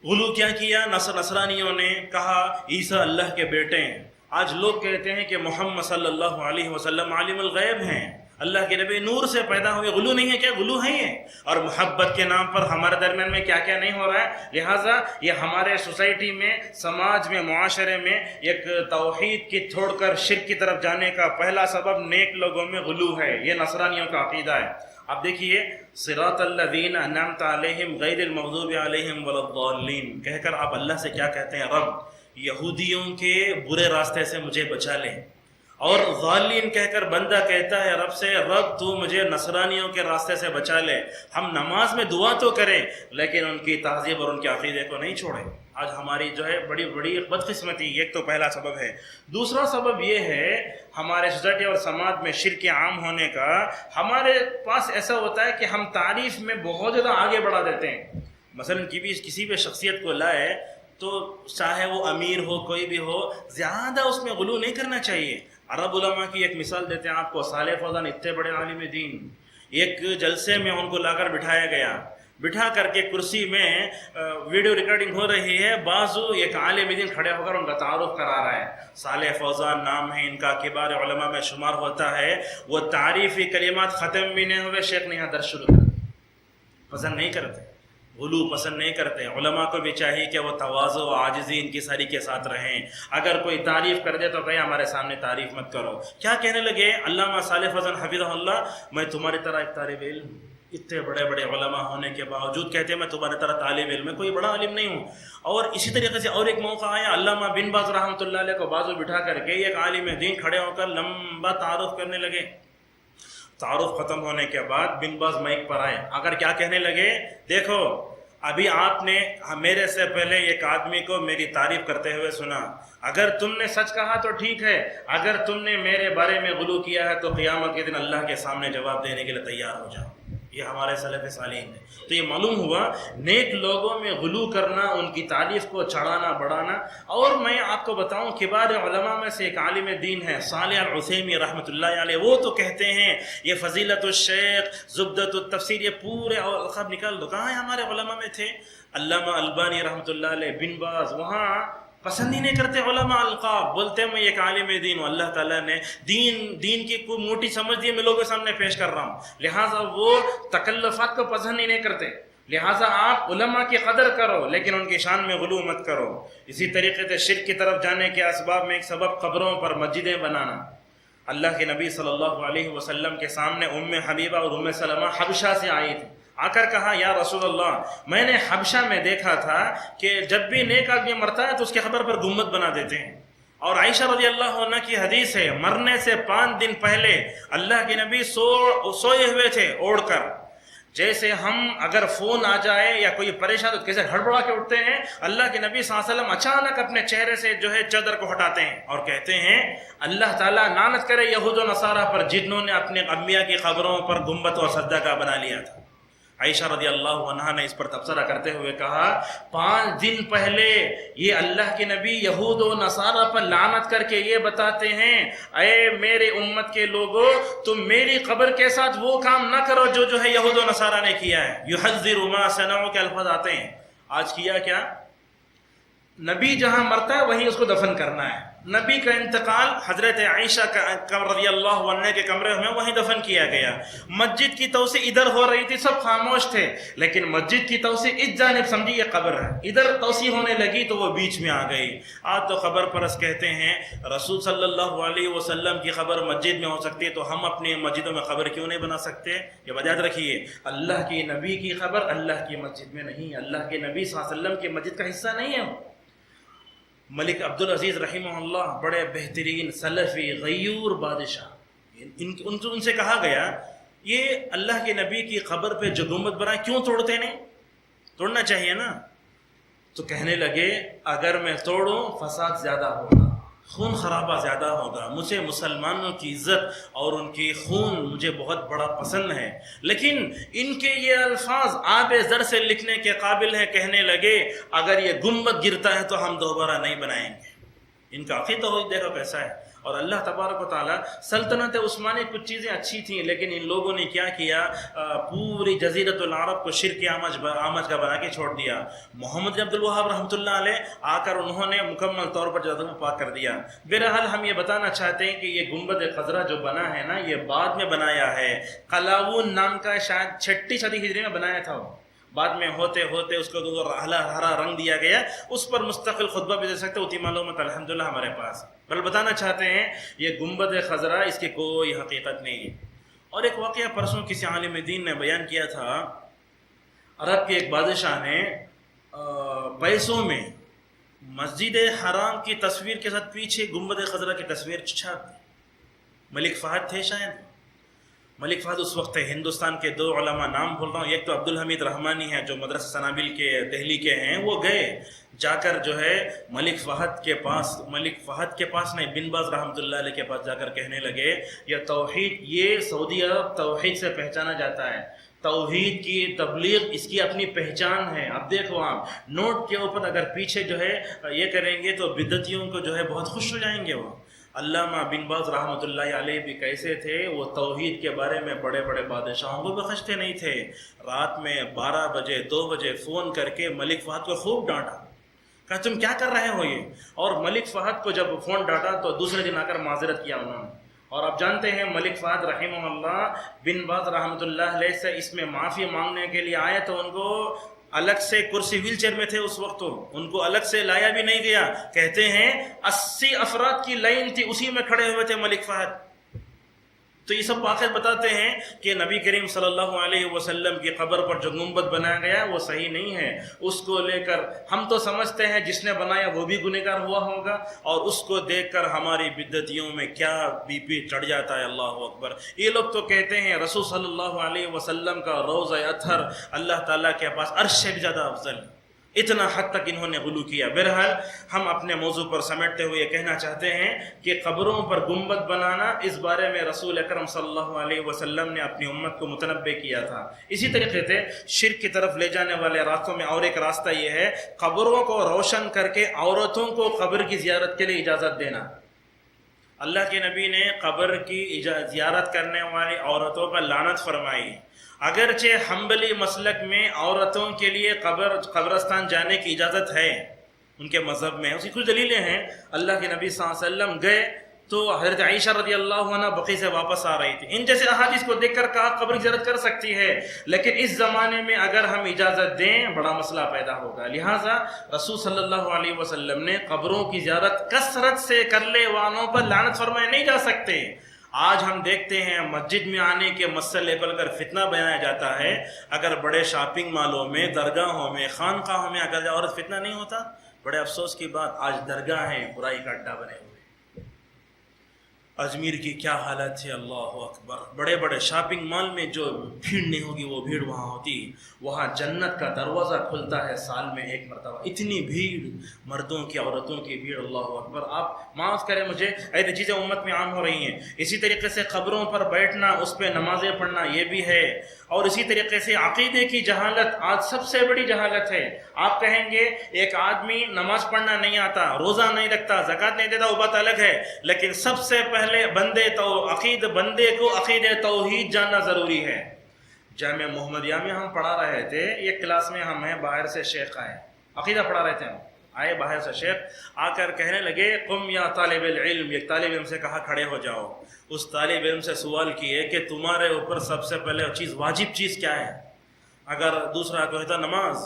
غلو کیا کیا؟ نصرانیوں نے کہا عیسیٰ اللہ کے بیٹے ہیں. آج لوگ کہتے ہیں کہ محمد صلی اللہ علیہ وسلم عالم الغیب ہیں، اللہ کے نبی نور سے پیدا ہوئے. غلو نہیں ہے کیا؟ غلو ہے یہ. اور محبت کے نام پر ہمارے درمیان میں کیا کیا نہیں ہو رہا ہے. لہٰذا یہ ہمارے سوسائٹی میں، سماج میں، معاشرے میں ایک توحید کی چھوڑ کر شرک کی طرف جانے کا پہلا سبب نیک لوگوں میں غلو ہے. یہ نصرانیوں کا عقیدہ ہے. اب دیکھیے صراط الذین انعمت علیہم غیر المغضوب علیہم ولا الضالین کہہ کر آپ اللہ سے کیا کہتے ہیں؟ رب یہودیوں کے برے راستے سے مجھے بچا لے. اور ضالین کہہ کر بندہ کہتا ہے رب سے رب تو مجھے نصرانیوں کے راستے سے بچا لے. ہم نماز میں دعا تو کریں لیکن ان کی تہذیب اور ان کے عقیدے کو نہیں چھوڑیں. آج ہماری جو ہے بڑی بڑی بدقسمتی. ایک تو پہلا سبب ہے. دوسرا سبب یہ ہے ہمارے سوسائٹی اور سماج میں شرک عام ہونے کا. ہمارے پاس ایسا ہوتا ہے کہ ہم تعریف میں بہت زیادہ آگے بڑھا دیتے ہیں. مثلا کسی بھی شخصیت کو لائے تو چاہے وہ امیر ہو کوئی بھی ہو، زیادہ اس میں غلو نہیں کرنا چاہیے. عرب علماء کی ایک مثال دیتے ہیں آپ کو. صالح فوزان اتنے بڑے عالم دین، ایک جلسے میں ان کو لا کر بٹھایا گیا. بٹھا کر کے کرسی میں ویڈیو ریکارڈنگ ہو رہی ہے. بازو ایک عالم دین کھڑے ہو کر ان کا تعارف کرا رہا ہے. صالح فوزان نام ہے ان کا، کبار علماء میں شمار ہوتا ہے. وہ تعریفی کلمات ختم بھی نہیں ہوئے، شیخ نے یہاں درس شروع کر. پسند نہیں کرتے، غلو پسند نہیں کرتے. علماء کو بھی چاہیے کہ وہ تواضع و عاجزی ان کی ساری کے ساتھ رہیں. اگر کوئی تعریف کر دے تو کہیں ہمارے سامنے تعریف مت کرو. کیا کہنے لگے علامہ صالح فوزان حفظہ اللہ، میں تمہاری طرح ایک طالب علم، اتنے بڑے بڑے علماء ہونے کے باوجود کہتے ہیں میں تمہاری طرح طالب علم میں کوئی بڑا عالم نہیں ہوں. اور اسی طریقے سے اور ایک موقع آیا، علامہ بن باز رحمۃ اللہ علیہ کو بازو بٹھا کر کے ایک عالم دین کھڑے ہو کر لمبا تعارف کرنے لگے. تعارف ختم ہونے کے بعد بن باز مائک پر آئے، اگر کیا کہنے لگے، دیکھو ابھی آپ نے میرے سے پہلے ایک آدمی کو میری تعریف کرتے ہوئے سنا. اگر تم نے سچ کہا تو ٹھیک ہے، اگر تم نے میرے بارے میں غلو کیا ہے تو قیامت کے دن اللہ کے سامنے جواب دینے کے لیے تیار ہو جاؤ. یہ ہمارے سلف صالحین ہے. تو یہ معلوم ہوا نیک لوگوں میں غلو کرنا، ان کی تعریف کو چڑھانا بڑھانا. اور میں آپ کو بتاؤں کبار علماء میں سے ایک عالم دین ہے صالح العثیمی رحمۃ اللہ علیہ. وہ تو کہتے ہیں یہ فضیلت الشیخ، زبدۃ التفسیر، یہ پورے القاب نکال دو. کہاں ہمارے علماء میں تھے؟ علامہ البانی رحمۃ اللہ علیہ، بن باز، وہاں پسند ہی نہیں کرتے علماء القاب. بولتے ہیں میں ایک عالم دین ہوں، اللہ تعالیٰ نے دین کی کوئی موٹی سمجھ دی میں لوگوں کے سامنے پیش کر رہا ہوں. لہٰذا وہ تکلفات کو پسند ہی نہیں کرتے. لہٰذا آپ علماء کی قدر کرو لیکن ان کی شان میں غلو مت کرو. اسی طریقے سے شرک کی طرف جانے کے اسباب میں ایک سبب قبروں پر مسجدیں بنانا. اللہ کے نبی صلی اللہ علیہ وسلم کے سامنے ام حبیبہ اور ام سلمہ حبشہ سے آئی تھی. آ کر کہا یا رسول اللہ میں نے حبشہ میں دیکھا تھا کہ جب بھی نیک آدمی مرتا ہے تو اس کے قبر پر گنبد بنا دیتے ہیں. اور عائشہ رضی اللہ عنہ کی حدیث ہے مرنے سے 5 دن پہلے اللہ کے نبی سوئے ہوئے تھے اوڑھ کر. جیسے ہم اگر فون آ جائے یا کوئی پریشان تو کیسے ہڑبڑا کے اٹھتے ہیں, اللہ کے نبی صلی اللہ علیہ وسلم اچانک اپنے چہرے سے جو ہے چادر کو ہٹاتے ہیں اور کہتے ہیں اللہ تعالیٰ لعنت کرے یہود و نصارہ پر جنہوں نے اپنے انبیاء کی قبروں پر گنبد اور سجدہ گاہ بنا لیا تھا. عائشہ رضی اللہ عنہا نے اس پر تبصرہ کرتے ہوئے کہا 5 دن پہلے یہ اللہ کے نبی یہود و نصارہ پر لعنت کر کے یہ بتاتے ہیں اے میرے امت کے لوگوں تم میری قبر کے ساتھ وہ کام نہ کرو جو ہے یہود و نصارہ نے کیا ہے. یحذر ما صنعوا کے الفاظ آتے ہیں. آج کیا کیا؟ نبی جہاں مرتا ہے وہیں اس کو دفن کرنا ہے. نبی کا انتقال حضرت عائشہ رضی اللہ عنہ کے کمرے میں وہیں دفن کیا گیا. مسجد کی توسیع ادھر ہو رہی تھی, سب خاموش تھے, لیکن مسجد کی توسیع اس جانب سمجھی یہ قبر ہے, ادھر توسیع ہونے لگی تو وہ بیچ میں آ گئی. آج تو خبر پرست کہتے ہیں رسول صلی اللہ علیہ وسلم کی قبر مسجد میں ہو سکتی ہے تو ہم اپنے مسجدوں میں قبر کیوں نہیں بنا سکتے؟ یہ وجہ یاد رکھیے اللہ کی نبی کی قبر اللہ کی مسجد میں نہیں, اللہ کے نبی صلی اللہ علیہ وسلم کی مسجد کا حصہ نہیں ہے. ملک عبدالعزیز رحمہ اللہ بڑے بہترین سلفی غیور بادشاہ, ان سے کہا گیا یہ اللہ کے نبی کی قبر پہ جو گنبد بنا کیوں توڑتے نہیں؟ توڑنا چاہیے نا. تو کہنے لگے اگر میں توڑوں فساد زیادہ ہوگا, خون خرابہ زیادہ ہوگا, مجھے مسلمانوں کی عزت اور ان کی خون مجھے بہت بڑا پسند ہے. لیکن ان کے یہ الفاظ آب زر سے لکھنے کے قابل ہیں. کہنے لگے اگر یہ گنبد گرتا ہے تو ہم دوبارہ نہیں بنائیں گے. ان کا عقیدہ ہو دیکھو کیسا ہے. اور اللہ تبارک و تعالیٰ سلطنت عثمانی کچھ چیزیں اچھی تھیں لیکن ان لوگوں نے کیا کیا پوری جزیرت العرب کو شرک آمج کا بنا کے چھوڑ دیا. محمد بن عبد الوہاب رحمۃ اللہ علیہ آ کر انہوں نے مکمل طور پر جزیرت کو پاک کر دیا. بہرحال ہم یہ بتانا چاہتے ہیں کہ یہ گنبد خضرا جو بنا ہے نا یہ بعد میں بنایا ہے. قلاوون نام کا شاید 6 صدی ہجری میں بنایا تھا, بعد میں ہوتے ہوتے اس کو ہرا رنگ دیا گیا. اس پر مستقل خطبہ بھی دے سکتے, اتنی معلومات الحمدللہ ہمارے پاس. بل بتانا چاہتے ہیں یہ گنبد خضرا اس کی کوئی حقیقت نہیں ہے. اور ایک واقعہ پرسوں کسی عالم دین نے بیان کیا تھا, عرب کے ایک بادشاہ نے پیسوں میں مسجد حرام کی تصویر کے ساتھ پیچھے گنبد خضرا کی تصویر چھاپ دی. ملک فہد تھے شاید, ملک فہد اس وقت ہندوستان کے 2 علماء نام بول رہا ہوں, ایک تو عبدالحمید رحمانی ہیں جو مدرسہ سنابل کے دہلی کے ہیں, وہ گئے جا کر جو ہے ملک فہد کے پاس نہیں بن باز رحمۃ اللہ علیہ کے پاس جا کر کہنے لگے یہ توحید, یہ سعودی عرب توحید سے پہچانا جاتا ہے, توحید کی تبلیغ اس کی اپنی پہچان ہے. اب دیکھو آپ نوٹ کے اوپر اگر پیچھے جو ہے یہ کریں گے تو بدعتیوں کو جو ہے بہت خوش ہو جائیں گے. وہ علامہ بن باز رحمۃ اللہ علیہ بھی کیسے تھے, وہ توحید کے بارے میں بڑے بڑے بادشاہوں کو بخشتے نہیں تھے. رات میں 12 بجے 2 بجے فون کر کے ملک فہد کو خوب ڈانٹا, کہا تم کیا کر رہے ہو یہ. اور ملک فہد کو جب فون ڈانٹا تو دوسرے دن آ کر معذرت کیا انہوں نے. اور آپ جانتے ہیں ملک فہد رحمہ اللہ بن باز رحمۃ اللہ علیہ سے اس میں معافی مانگنے کے لیے آئے تو ان کو الگ سے کرسی ویل چیئر میں تھے اس وقت, تو ان کو الگ سے لایا بھی نہیں گیا. کہتے ہیں 80 افراد کی لائن تھی, اسی میں کھڑے ہوئے تھے ملک فہد. تو یہ سب واقعات بتاتے ہیں کہ نبی کریم صلی اللہ علیہ وسلم کی قبر پر جو گنبد بنایا گیا وہ صحیح نہیں ہے. اس کو لے کر ہم تو سمجھتے ہیں جس نے بنایا وہ بھی گنہگار ہوا ہوگا, اور اس کو دیکھ کر ہماری بدعتیوں میں کیا بی پی چڑھ جاتا ہے. اللہ اکبر. یہ لوگ تو کہتے ہیں رسول صلی اللہ علیہ وسلم کا روضہ اطہر اللہ تعالیٰ کے پاس عرش سے بھی زیادہ افضل ہے. اتنا حد تک انہوں نے غلو کیا. بہرحال ہم اپنے موضوع پر سمیٹتے ہوئے یہ کہنا چاہتے ہیں کہ قبروں پر گنبد بنانا اس بارے میں رسول اکرم صلی اللہ علیہ وسلم نے اپنی امت کو متنبہ کیا تھا. اسی طریقے سے شرک کی طرف لے جانے والے راستوں میں اور ایک راستہ یہ ہے قبروں کو روشن کر کے عورتوں کو قبر کی زیارت کے لیے اجازت دینا. اللہ کے نبی نے قبر کی زیارت کرنے والی عورتوں پر لعنت فرمائی. اگرچہ حنبلی مسلک میں عورتوں کے لیے قبرستان جانے کی اجازت ہے ان کے مذہب میں, اس کی کچھ دلیلیں ہیں. اللہ کے نبی صلی اللہ علیہ وسلم گئے تو حضرت عائشہ رضی اللہ عنہ بقیع سے واپس آ رہی تھی. ان جیسے احادیث کو دیکھ کر کہا قبر کی زیارت کر سکتی ہے, لیکن اس زمانے میں اگر ہم اجازت دیں بڑا مسئلہ پیدا ہوگا. لہٰذا رسول صلی اللہ علیہ وسلم نے قبروں کی زیارت کثرت سے کرنے والوں پر لعنت فرمائے نہیں جا سکتے. آج ہم دیکھتے ہیں مسجد میں آنے کے مسئلے کو اگر فتنہ بنایا جاتا ہے، اگر بڑے شاپنگ مالوں میں، درگاہوں میں، خانقاہوں میں اگر عورت فتنہ نہیں ہوتا، بڑے افسوس کی بات آج درگاہیں برائی کا اڈا بنے ہوئے۔ اجمیر کی کیا حالت ہے، اللہ اکبر! بڑے بڑے شاپنگ مال میں جو بھیڑ نہیں ہوگی وہ بھیڑ وہاں ہوتی، وہاں جنت کا دروازہ کھلتا ہے سال میں ایک مرتبہ، اتنی بھیڑ، مردوں کی، عورتوں کی بھیڑ، اللہ اکبر! آپ معاف کریں مجھے، ایسی چیزیں امت میں عام ہو رہی ہیں۔ اسی طریقے سے قبروں پر بیٹھنا، اس پہ نمازیں پڑھنا، یہ بھی ہے۔ اور اسی طریقے سے عقیدے کی جہالت آج سب سے بڑی جہالت ہے۔ آپ کہیں گے ایک آدمی نماز پڑھنا نہیں آتا، روزہ نہیں رکھتا، زکوٰۃ نہیں دیتا، وہ بات الگ ہے، لیکن سب سے پہلے بندے کو عقید توحید جاننا ضروری ہے۔ جامعہ محمدیہ میں ہم پڑھا رہے تھے، ایک کلاس میں ہم ہیں، باہر سے شیخ آئے، عقیدہ پڑھا رہے تھے، ہم آئے باہر سے شیخ آ کر کہنے لگے قم یا طالب العلم، ایک طالب علم سے کہا کھڑے ہو جاؤ۔ اس طالب علم سے سوال کیے کہ تمہارے اوپر سب سے پہلے واجب چیز کیا ہے؟ اگر دوسرا کہتا نماز،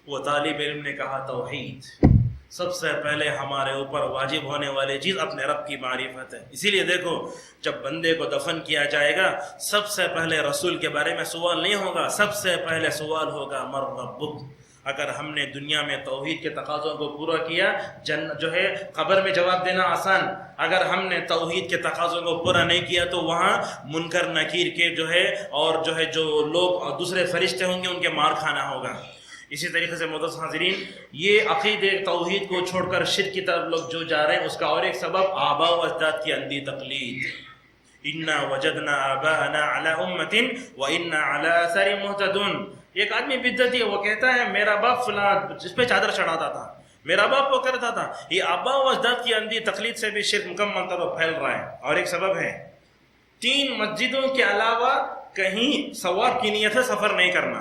وہ طالب علم نے کہا توحید۔ سب سے پہلے ہمارے اوپر واجب ہونے والی چیز اپنے رب کی معرفت ہے۔ اسی لیے دیکھو، جب بندے کو دفن کیا جائے گا، سب سے پہلے رسول کے بارے میں سوال نہیں ہوگا، سب سے پہلے سوال ہوگا من ربک۔ اگر ہم نے دنیا میں توحید کے تقاضوں کو پورا کیا، جو ہے قبر میں جواب دینا آسان۔ اگر ہم نے توحید کے تقاضوں کو پورا نہیں کیا تو وہاں منکر نکیر کے جو لوگ دوسرے فرشتے ہوں گے ان کے مار کھانا ہوگا۔ اسی طریقے سے معزز حاضرین، یہ عقیدے توحید کو چھوڑ کر شرک کی طرف لوگ جو جا رہے ہیں، اس کا اور ایک سبب آباء و اجداد کی اندھی تقلید۔ انا وجدنا آباءنا علی امۃ وانا علی آثار مہتدون۔ ایک آدمی بدعتی ہے، وہ کہتا ہے میرا باپ فلاں جس پہ چادر چڑھاتا تھا، میرا باپ وہ کرتا تھا۔ یہ آباء و اجداد کی اندھی تقلید سے بھی شرک مکمل طور پر پھیل رہا ہے۔ اور ایک سبب ہے 3 مسجدوں کے علاوہ کہیں ثواب کی نیت سے سفر نہیں کرنا۔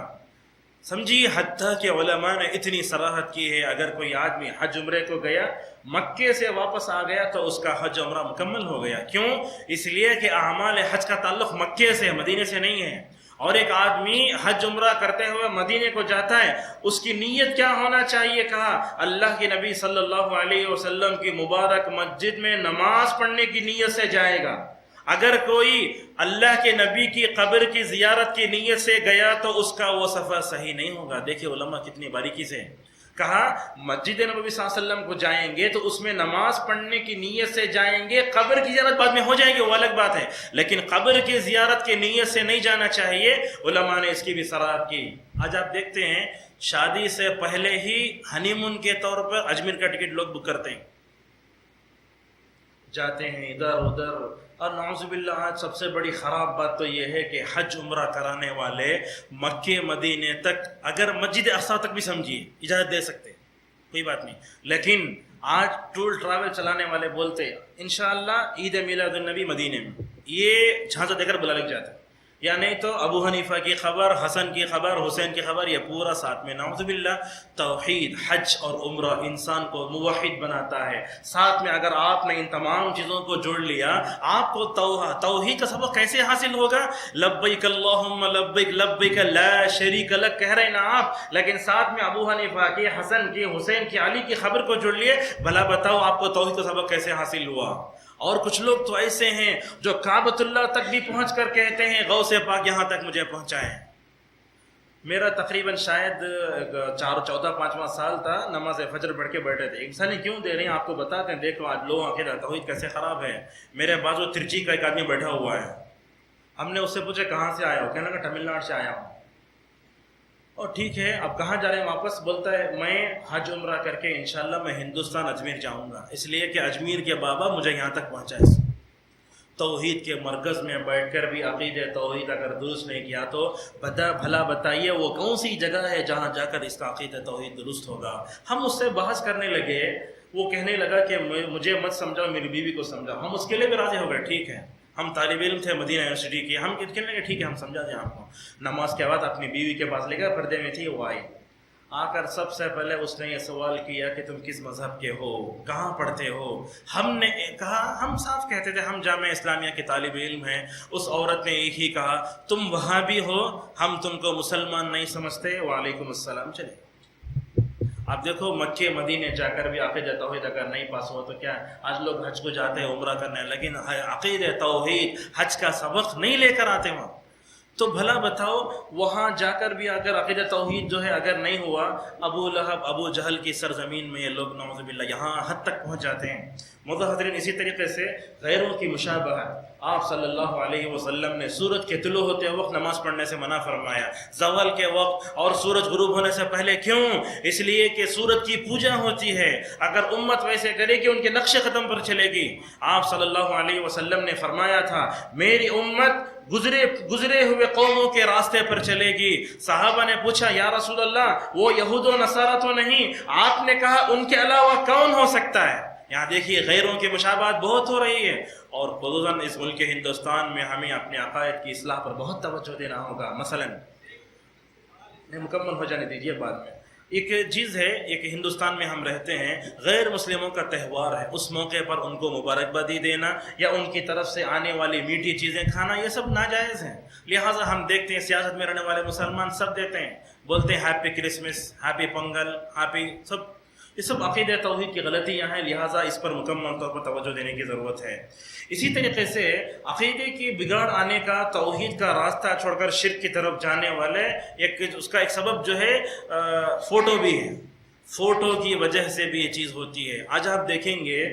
سمجھیے، حتیٰ کہ علماء نے اتنی صراحت کی ہے، اگر کوئی آدمی حج عمرے کو گیا، مکے سے واپس آ گیا تو اس کا حج عمرہ مکمل ہو گیا۔ کیوں؟ اس لیے کہ اعمال حج کا تعلق مکے سے، مدینے سے نہیں ہے۔ اور ایک آدمی حج عمرہ کرتے ہوئے مدینے کو جاتا ہے، اس کی نیت کیا ہونا چاہیے؟ کہا اللہ کے نبی صلی اللہ علیہ وسلم کی مبارک مسجد میں نماز پڑھنے کی نیت سے جائے گا۔ اگر کوئی اللہ کے نبی کی قبر کی زیارت کی نیت سے گیا تو اس کا وہ سفر صحیح نہیں ہوگا۔ دیکھیں علماء کتنی باریکی سے کہا، مسجد نبوی صلی اللہ علیہ وسلم کو جائیں گے تو اس میں نماز پڑھنے کی نیت سے جائیں گے، قبر کی زیارت بعد میں ہو جائے گی، وہ الگ بات ہے، لیکن قبر کی زیارت کی نیت سے نہیں جانا چاہیے۔ علماء نے اس کی بھی صراحت کی۔ آج آپ دیکھتے ہیں شادی سے پہلے ہی ہنی مون کے طور پر اجمیر کا ٹکٹ لوگ بک کرتے ہیں، جاتے ہیں ادھر ادھر۔ اور نعوذ باللہ آج سب سے بڑی خراب بات تو یہ ہے کہ حج عمرہ کرانے والے مکے مدینے تک، اگر مسجد اقصیٰ تک بھی سمجھیے اجازت دے سکتے، کوئی بات نہیں، لیکن آج ٹور ٹریول چلانے والے بولتے انشاءاللہ عید میلاد النبی مدینے میں، یہ جھانسا دے کر بلا لگ جاتا ہے، یا نہیں تو ابو حنیفہ کی خبر، حسن کی خبر، حسین کی خبر، یہ پورا ساتھ میں۔ نعوذ باللہ، توحید، حج اور عمرہ انسان کو موحد بناتا ہے۔ ساتھ میں اگر آپ نے ان تمام چیزوں کو جوڑ لیا، آپ کو توحید کا سبق کیسے حاصل ہوگا؟ لبیک اللہم لبیک لبیک لا شریک لک کہہ رہے نا آپ، لیکن ساتھ میں ابو حنیفہ کی، حسن کی، حسین کی، علی کی خبر کو جوڑ لیے، بھلا بتاؤ آپ کو توحید کا سبق کیسے حاصل ہوا؟ اور کچھ لوگ تو ایسے ہیں جو کعبۃ اللہ تک بھی پہنچ کر کہتے ہیں غوث پاک یہاں تک مجھے پہنچائے۔ میرا تقریباً شاید 14-15واں سال تھا، نماز فجر پڑھ کے بیٹھے تھے، انسانی کیوں دے رہے ہیں آپ کو بتاتے ہیں، دیکھو آج لوگوں کے توحید کیسے خراب ہے۔ میرے بازو ترچی کا ایک آدمی بیٹھا ہوا ہے، ہم نے اس سے پوچھا کہاں سے آیا ہو؟ کہنے لگا تمل ناڈو سے آیا ہوں۔ اور ٹھیک ہے، اب کہاں جا رہے ہیں واپس؟ بولتا ہے میں حج عمرہ کر کے انشاءاللہ میں ہندوستان اجمیر جاؤں گا، اس لیے کہ اجمیر کے بابا مجھے یہاں تک پہنچائے۔ توحید کے مرکز میں بیٹھ کر بھی عقیدہ توحید اگر درست نہیں کیا تو بھلا بتائیے وہ کون سی جگہ ہے جہاں جا کر اس کا عقیدہ توحید درست ہوگا؟ ہم اس سے بحث کرنے لگے، وہ کہنے لگا کہ مجھے مت سمجھاؤ، میری بیوی کو سمجھاؤ۔ ہم اس کے لیے بھی راضی ہو گئے، ٹھیک ہے، ہم طالب علم تھے مدینہ یونیورسٹی کے، ہم کہنے لگے ٹھیک ہے ہم سمجھا دیں آپ کو۔ نماز کے بعد اپنی بیوی کے پاس لے گئے، پردے میں تھی، وہ آئی، آ کر سب سے پہلے اس نے یہ سوال کیا کہ تم کس مذہب کے ہو، کہاں پڑھتے ہو؟ ہم نے کہا، ہم صاف کہتے تھے ہم جامعہ اسلامیہ کے طالب علم ہیں۔ اس عورت نے ایک ہی کہا، تم وہابی ہو، ہم تم کو مسلمان نہیں سمجھتے، وعلیکم السلام، چلے۔ آپ دیکھو مکے مدینے جا کر بھی عقیدہ توحید اگر نہیں پاس ہوا تو کیا آج لوگ حج کو جاتے ہیں عمرہ کرنے، لیکن عقیدہ توحید حج کا سبق نہیں لے کر آتے وہاں. تو بھلا بتاؤ وہاں جا کر بھی اگر عقیدہ توحید جو ہے اگر نہیں ہوا، ابو لہب ابو جہل کی سرزمین میں یہ لوگ نعوذ باللہ یہاں حد تک پہنچ جاتے ہیں. حضرین اسی طریقے سے غیروں کی مشابہت، آپ صلی اللہ علیہ وسلم نے سورج کے طلوع ہوتے وقت نماز پڑھنے سے منع فرمایا، زوال کے وقت اور سورج غروب ہونے سے پہلے. کیوں؟ اس لیے کہ سورج کی پوجا ہوتی ہے. اگر امت ویسے کرے گی ان کے نقش قدم پر چلے گی. آپ صلی اللہ علیہ وسلم نے فرمایا تھا میری امت گزرے ہوئے قوموں کے راستے پر چلے گی. صحابہ نے پوچھا یا رسول اللہ وہ یہود و نصارہ تو نہیں؟ آپ نے کہا ان کے علاوہ کون ہو سکتا ہے؟ یہاں دیکھیے غیروں کی مشابہت بہت ہو رہی ہے، اور خصوصاً اس ملک ہندوستان میں ہمیں اپنے عقائد کی اصلاح پر بہت توجہ دینا ہوگا. مثلاً مکمل ہو جانے دیجیے بعد میں. ایک چیز ہے، ایک ہندوستان میں ہم رہتے ہیں، غیر مسلموں کا تہوار ہے، اس موقع پر ان کو مبارکبادی دینا یا ان کی طرف سے آنے والی میٹھی چیزیں کھانا یہ سب ناجائز ہیں. لہٰذا ہم دیکھتے ہیں سیاست میں رہنے والے مسلمان سب دیتے ہیں، بولتے ہیں happy Christmas, happy Pongal, happy سب. یہ سب عقیدہ توحید کی غلطیاں ہیں، لہٰذا اس پر مکمل طور پر توجہ دینے کی ضرورت ہے. اسی طریقے سے عقیدے کی بگاڑ آنے کا، توحید کا راستہ چھوڑ کر شرک کی طرف جانے والے اس کا ایک سبب جو ہے فوٹو بھی ہے. فوٹو کی وجہ سے بھی یہ چیز ہوتی ہے. آج آپ دیکھیں گے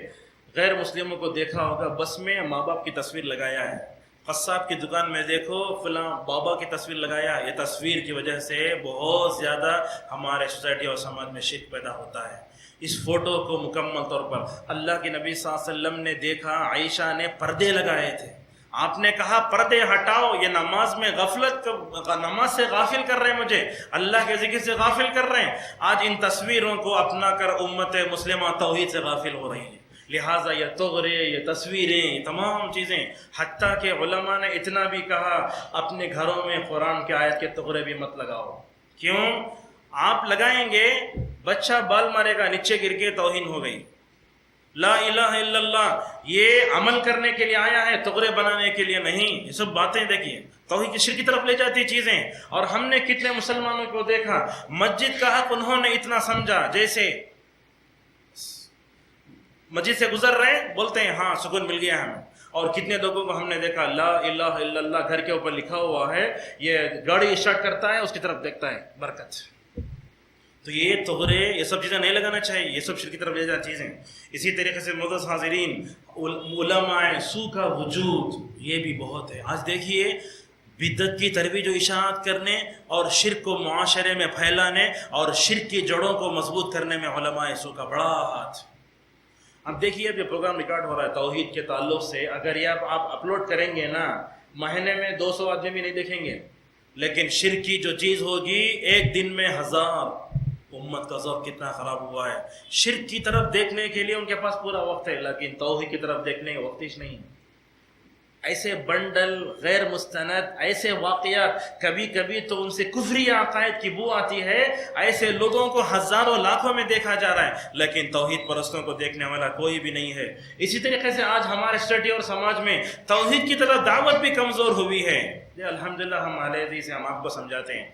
غیر مسلموں کو دیکھا ہوگا بس میں ماں باپ کی تصویر لگایا ہے، قصاب کی دکان میں دیکھو فلاں بابا کی تصویر لگایا. یہ تصویر کی وجہ سے بہت زیادہ ہمارے سوسائٹی اور سماج میں شرک پیدا ہوتا ہے. اس فوٹو کو مکمل طور پر اللہ کے نبی صلی اللہ علیہ وسلم نے دیکھا، عائشہ نے پردے لگائے تھے. آپ نے کہا پردے ہٹاؤ، یہ نماز میں نماز سے غافل کر رہے ہیں، مجھے اللہ کے ذکر سے غافل کر رہے ہیں. آج ان تصویروں کو اپنا کر امت مسلمہ توحید سے غافل ہو رہی ہیں. لہٰذا یہ تغرے، یہ تصویریں، یہ تمام چیزیں، حتیٰ کہ علماء نے اتنا بھی کہا اپنے گھروں میں قرآن کے آیت کے تغرے بھی مت لگاؤ. کیوں؟ آپ لگائیں گے بچہ بال مارے گا، نیچے گر کے توہین ہو گئی. لا الہ الا اللہ یہ عمل کرنے کے لیے آیا ہے، تغرے بنانے کے لیے نہیں. یہ سب باتیں دیکھیے توحید کی شرک کی طرف لے جاتی چیزیں. اور ہم نے کتنے مسلمانوں کو دیکھا مسجد کا حق انہوں نے اتنا سمجھا، جیسے مسجد سے گزر رہے ہیں بولتے ہیں ہاں سکون مل گیا ہمیں. اور کتنے لوگوں کو ہم نے دیکھا لا الہ الا اللہ گھر کے اوپر لکھا ہوا ہے، یہ گاڑی اسٹارٹ کرتا ہے اس کی طرف دیکھتا ہے برکت. تو یہ تغرے، یہ سب چیزیں نہیں لگانا چاہیے، یہ سب شرک کی طرف لے جاتی چیزیں. اسی طریقے سے معزز حاضرین، علماء سو کا وجود یہ بھی بہت ہے. آج دیکھیے بدعت کی ترویج و اشاعت کرنے اور شرک کو معاشرے میں پھیلانے اور شرک کی جڑوں کو مضبوط کرنے میں علماء سو کا بڑا ہاتھ. اب دیکھیے اب یہ پروگرام ریکارڈ ہو رہا ہے توحید کے تعلق سے، اگر یہ آپ اپلوڈ کریں گے نا مہینے میں 200 آدمی بھی نہیں دیکھیں گے، لیکن شرک کی جو چیز ہوگی ایک دن میں 1000. امت کا ذوق کتنا خراب ہوا ہے. شرک کی طرف دیکھنے کے لیے ان کے پاس پورا وقت ہے، لیکن توحید کی طرف دیکھنے کا وقت ہی نہیں. ایسے بنڈل غیر مستند، ایسے واقعات، کبھی کبھی تو ان سے کفری عقائد کی بو آتی ہے. ایسے لوگوں کو ہزاروں لاکھوں میں دیکھا جا رہا ہے، لیکن توحید پرستوں کو دیکھنے والا کوئی بھی نہیں ہے. اسی طریقے سے آج ہمارے سوسائٹی اور سماج میں توحید کی طرف دعوت بھی کمزور ہوئی ہے. الحمدللہ ہم اہل حدیث ہم آپ کو سمجھاتے ہیں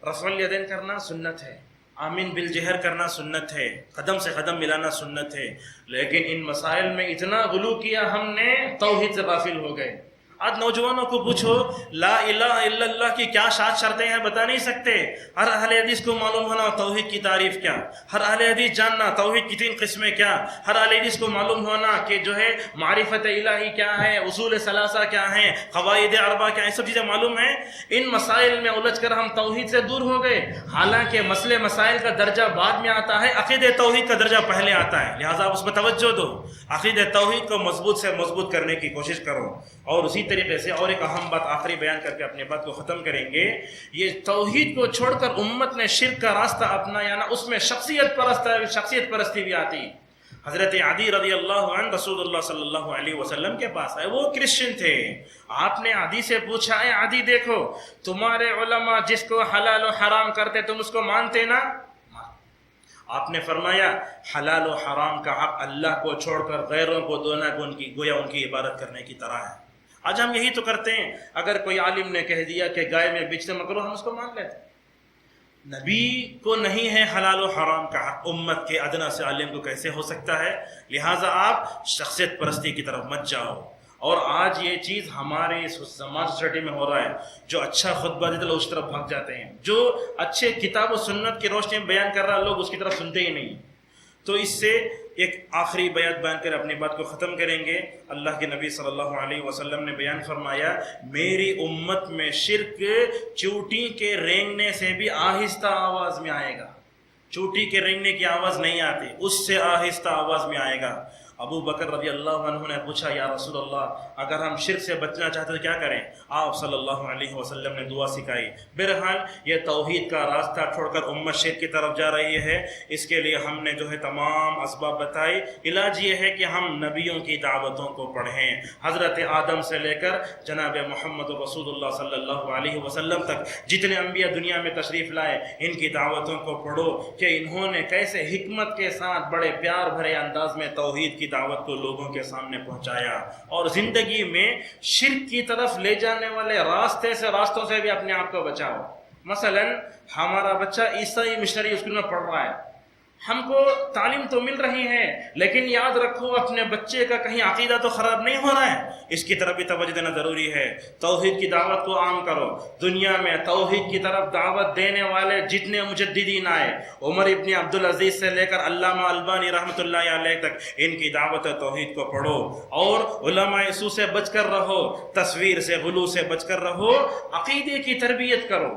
رفع الیدین کرنا سنت ہے، آمین بالجہر کرنا سنت ہے، قدم سے قدم ملانا سنت ہے، لیکن ان مسائل میں اتنا غلو کیا ہم نے توحید سے غافل ہو گئے. آج نوجوانوں کو پوچھو لا الہ الا اللہ کی کیا شاد شرطیں ہیں بتا نہیں سکتے. ہر اہل حدیث کو معلوم ہونا توحید کی تعریف کیا، ہر اہل حدیث جاننا توحید کی 3 قسمیں کیا، ہر اہل حدیث کو معلوم ہونا کہ جو ہے معرفت الہی کیا ہے، اصول ثلاثہ کیا ہیں، قواعد اربعہ کیا ہیں، سب چیزیں معلوم ہیں. ان مسائل میں الجھ کر ہم توحید سے دور ہو گئے، حالانکہ مسئلے مسائل کا درجہ بعد میں آتا ہے، عقیدہ توحید کا درجہ پہلے آتا ہے. لہٰذا اس پر توجہ دو، عقیدہ توحید کو مضبوط سے مضبوط کرنے کی کوشش کرو. اور اسی طریقے سے اور ایک اہم بات آخری بیان کر کے اپنے بات کو ختم کریں گے. یہ توحید کو چھوڑ کر امت نے شرک کا راستہ اپنایا نا، اس میں شخصیت پرستی بھی آتی. حضرت عدی رضی اللہ عنہ رسول اللہ صلی اللہ علیہ وسلم کے پاس آئے، وہ کرسچن تھے. آپ نے عدی سے پوچھا اے عدی دیکھو تمہارے علماء جس کو حلال و حرام کرتے تم اس کو مانتے نا؟ آپ نے فرمایا حلال و حرام کا حق اللہ کو چھوڑ کر غیروں کو دینا گویا ان کی عبادت کرنے کی طرح ہے. آج ہم یہی تو کرتے ہیں. اگر کوئی عالم نے کہہ دیا کہ گائے میں بچھتے مکرو ہم اس کو مان لیتے. نبی کو نہیں ہے حلال و حرام کا حق، امت کے ادنا سے عالم کو کیسے ہو سکتا ہے؟ لہٰذا آپ شخصیت پرستی کی طرف مت جاؤ۔ اور آج یہ چیز ہمارے اس سماج سوسائٹی میں ہو رہا ہے، جو اچھا خطبہ دیتے لوگ اس طرف بھاگ جاتے ہیں، جو اچھے کتاب و سنت کی روشنی میں بیان کر رہا ہے لوگ اس کی طرف سنتے ہی نہیں۔ تو اس سے ایک آخری بیات بیان کر اپنی بات کو ختم کریں گے۔ اللہ کے نبی صلی اللہ علیہ وسلم نے بیان فرمایا، میری امت میں شرک چوٹی کے رینگنے سے بھی آہستہ آواز میں آئے گا۔ چوٹی کے رینگنے کی آواز نہیں آتی، اس سے آہستہ آواز میں آئے گا۔ ابو بکر رضی اللہ عنہ نے پوچھا، یا رسول اللہ، اگر ہم شرک سے بچنا چاہتے تو کیا کریں؟ آپ صلی اللہ علیہ وسلم نے دعا سکھائی۔ بہرحال یہ توحید کا راستہ چھوڑ کر امت شرک کی طرف جا رہی ہے، اس کے لیے ہم نے جو ہے تمام اسباب بتائی۔ علاج یہ ہے کہ ہم نبیوں کی دعوتوں کو پڑھیں، حضرت آدم سے لے کر جناب محمد رسول اللہ صلی اللہ علیہ وسلم تک جتنے انبیاء دنیا میں تشریف لائے، ان کی دعوتوں کو پڑھو کہ انہوں نے کیسے حکمت کے ساتھ بڑے پیار بھرے انداز میں توحید کی دعوت کو لوگوں کے سامنے پہنچایا، اور زندگی میں شرک کی طرف لے جانے والے راستوں سے بھی اپنے آپ کو بچاؤ۔ مثلا ہمارا بچہ عیسائی مشنری اسکول میں پڑھ رہا ہے، ہم کو تعلیم تو مل رہی ہے، لیکن یاد رکھو اپنے بچے کا کہیں عقیدہ تو خراب نہیں ہو رہا ہے، اس کی طرف بھی توجہ دینا ضروری ہے۔ توحید کی دعوت کو عام کرو۔ دنیا میں توحید کی طرف دعوت دینے والے جتنے مجددین آئے، عمر ابن عبدالعزیز سے لے کر علامہ البانی رحمۃ اللہ علیہ تک، ان کی دعوت توحید کو پڑھو، اور علماء سو سے بچ کر رہو، تصویر سے غلو سے بچ کر رہو، عقیدے کی تربیت کرو،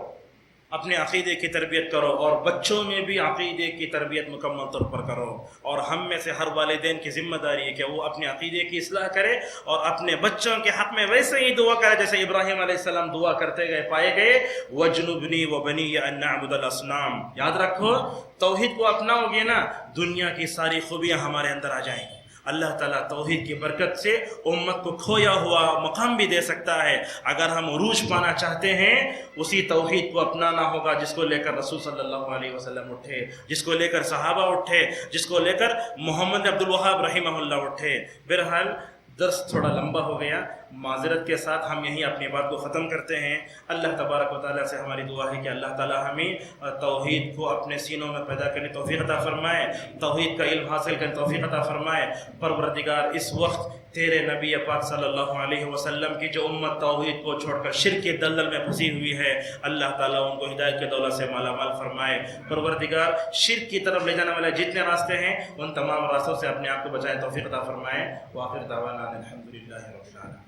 اپنے عقیدے کی تربیت کرو، اور بچوں میں بھی عقیدے کی تربیت مکمل طور پر کرو۔ اور ہم میں سے ہر والدین کی ذمہ داری ہے کہ وہ اپنے عقیدے کی اصلاح کرے اور اپنے بچوں کے حق میں ویسے ہی دعا کرے جیسے ابراہیم علیہ السلام دعا کرتے گئے، پائے گئے، وَجْنُبْنِي وَبَنِيَّ أَن نَّعْبُدَ الْأَصْنَامَ۔ یاد رکھو توحید کو اپناؤ گے نا، دنیا کی ساری خوبیاں ہمارے اندر آ جائیں گی۔ اللہ تعالیٰ توحید کی برکت سے امت کو کھویا ہوا مقام بھی دے سکتا ہے۔ اگر ہم عروج پانا چاہتے ہیں، اسی توحید کو اپنانا ہوگا جس کو لے کر رسول صلی اللہ علیہ وسلم اٹھے، جس کو لے کر صحابہ اٹھے، جس کو لے کر محمد عبد الوہاب رحمہ اللہ اٹھے۔ بہرحال درس تھوڑا لمبا ہو گیا، معذرت کے ساتھ ہم یہیں اپنی بات کو ختم کرتے ہیں۔ اللہ تبارک و تعالیٰ سے ہماری دعا ہے کہ اللہ تعالیٰ ہمیں توحید کو اپنے سینوں میں پیدا کرنے توفیق عطا فرمائے، توحید کا علم حاصل کرنے توفیق عطا فرمائے۔ پروردگار اس وقت تیرے نبی پاک صلی اللہ علیہ وسلم کی جو امت توحید کو چھوڑ کر شرک کے دلدل میں پھنسی ہوئی ہے، اللہ تعالیٰ ان کو ہدایت کے دولت سے مالا مال فرمائے۔ پروردگار شرک کی طرف لے جانے والے جتنے راستے ہیں، ان تمام راستوں سے اپنے آپ کو بچائے توفیق عطا فرمائے۔ وآخر دعوانا الحمدللہ رب العالمین۔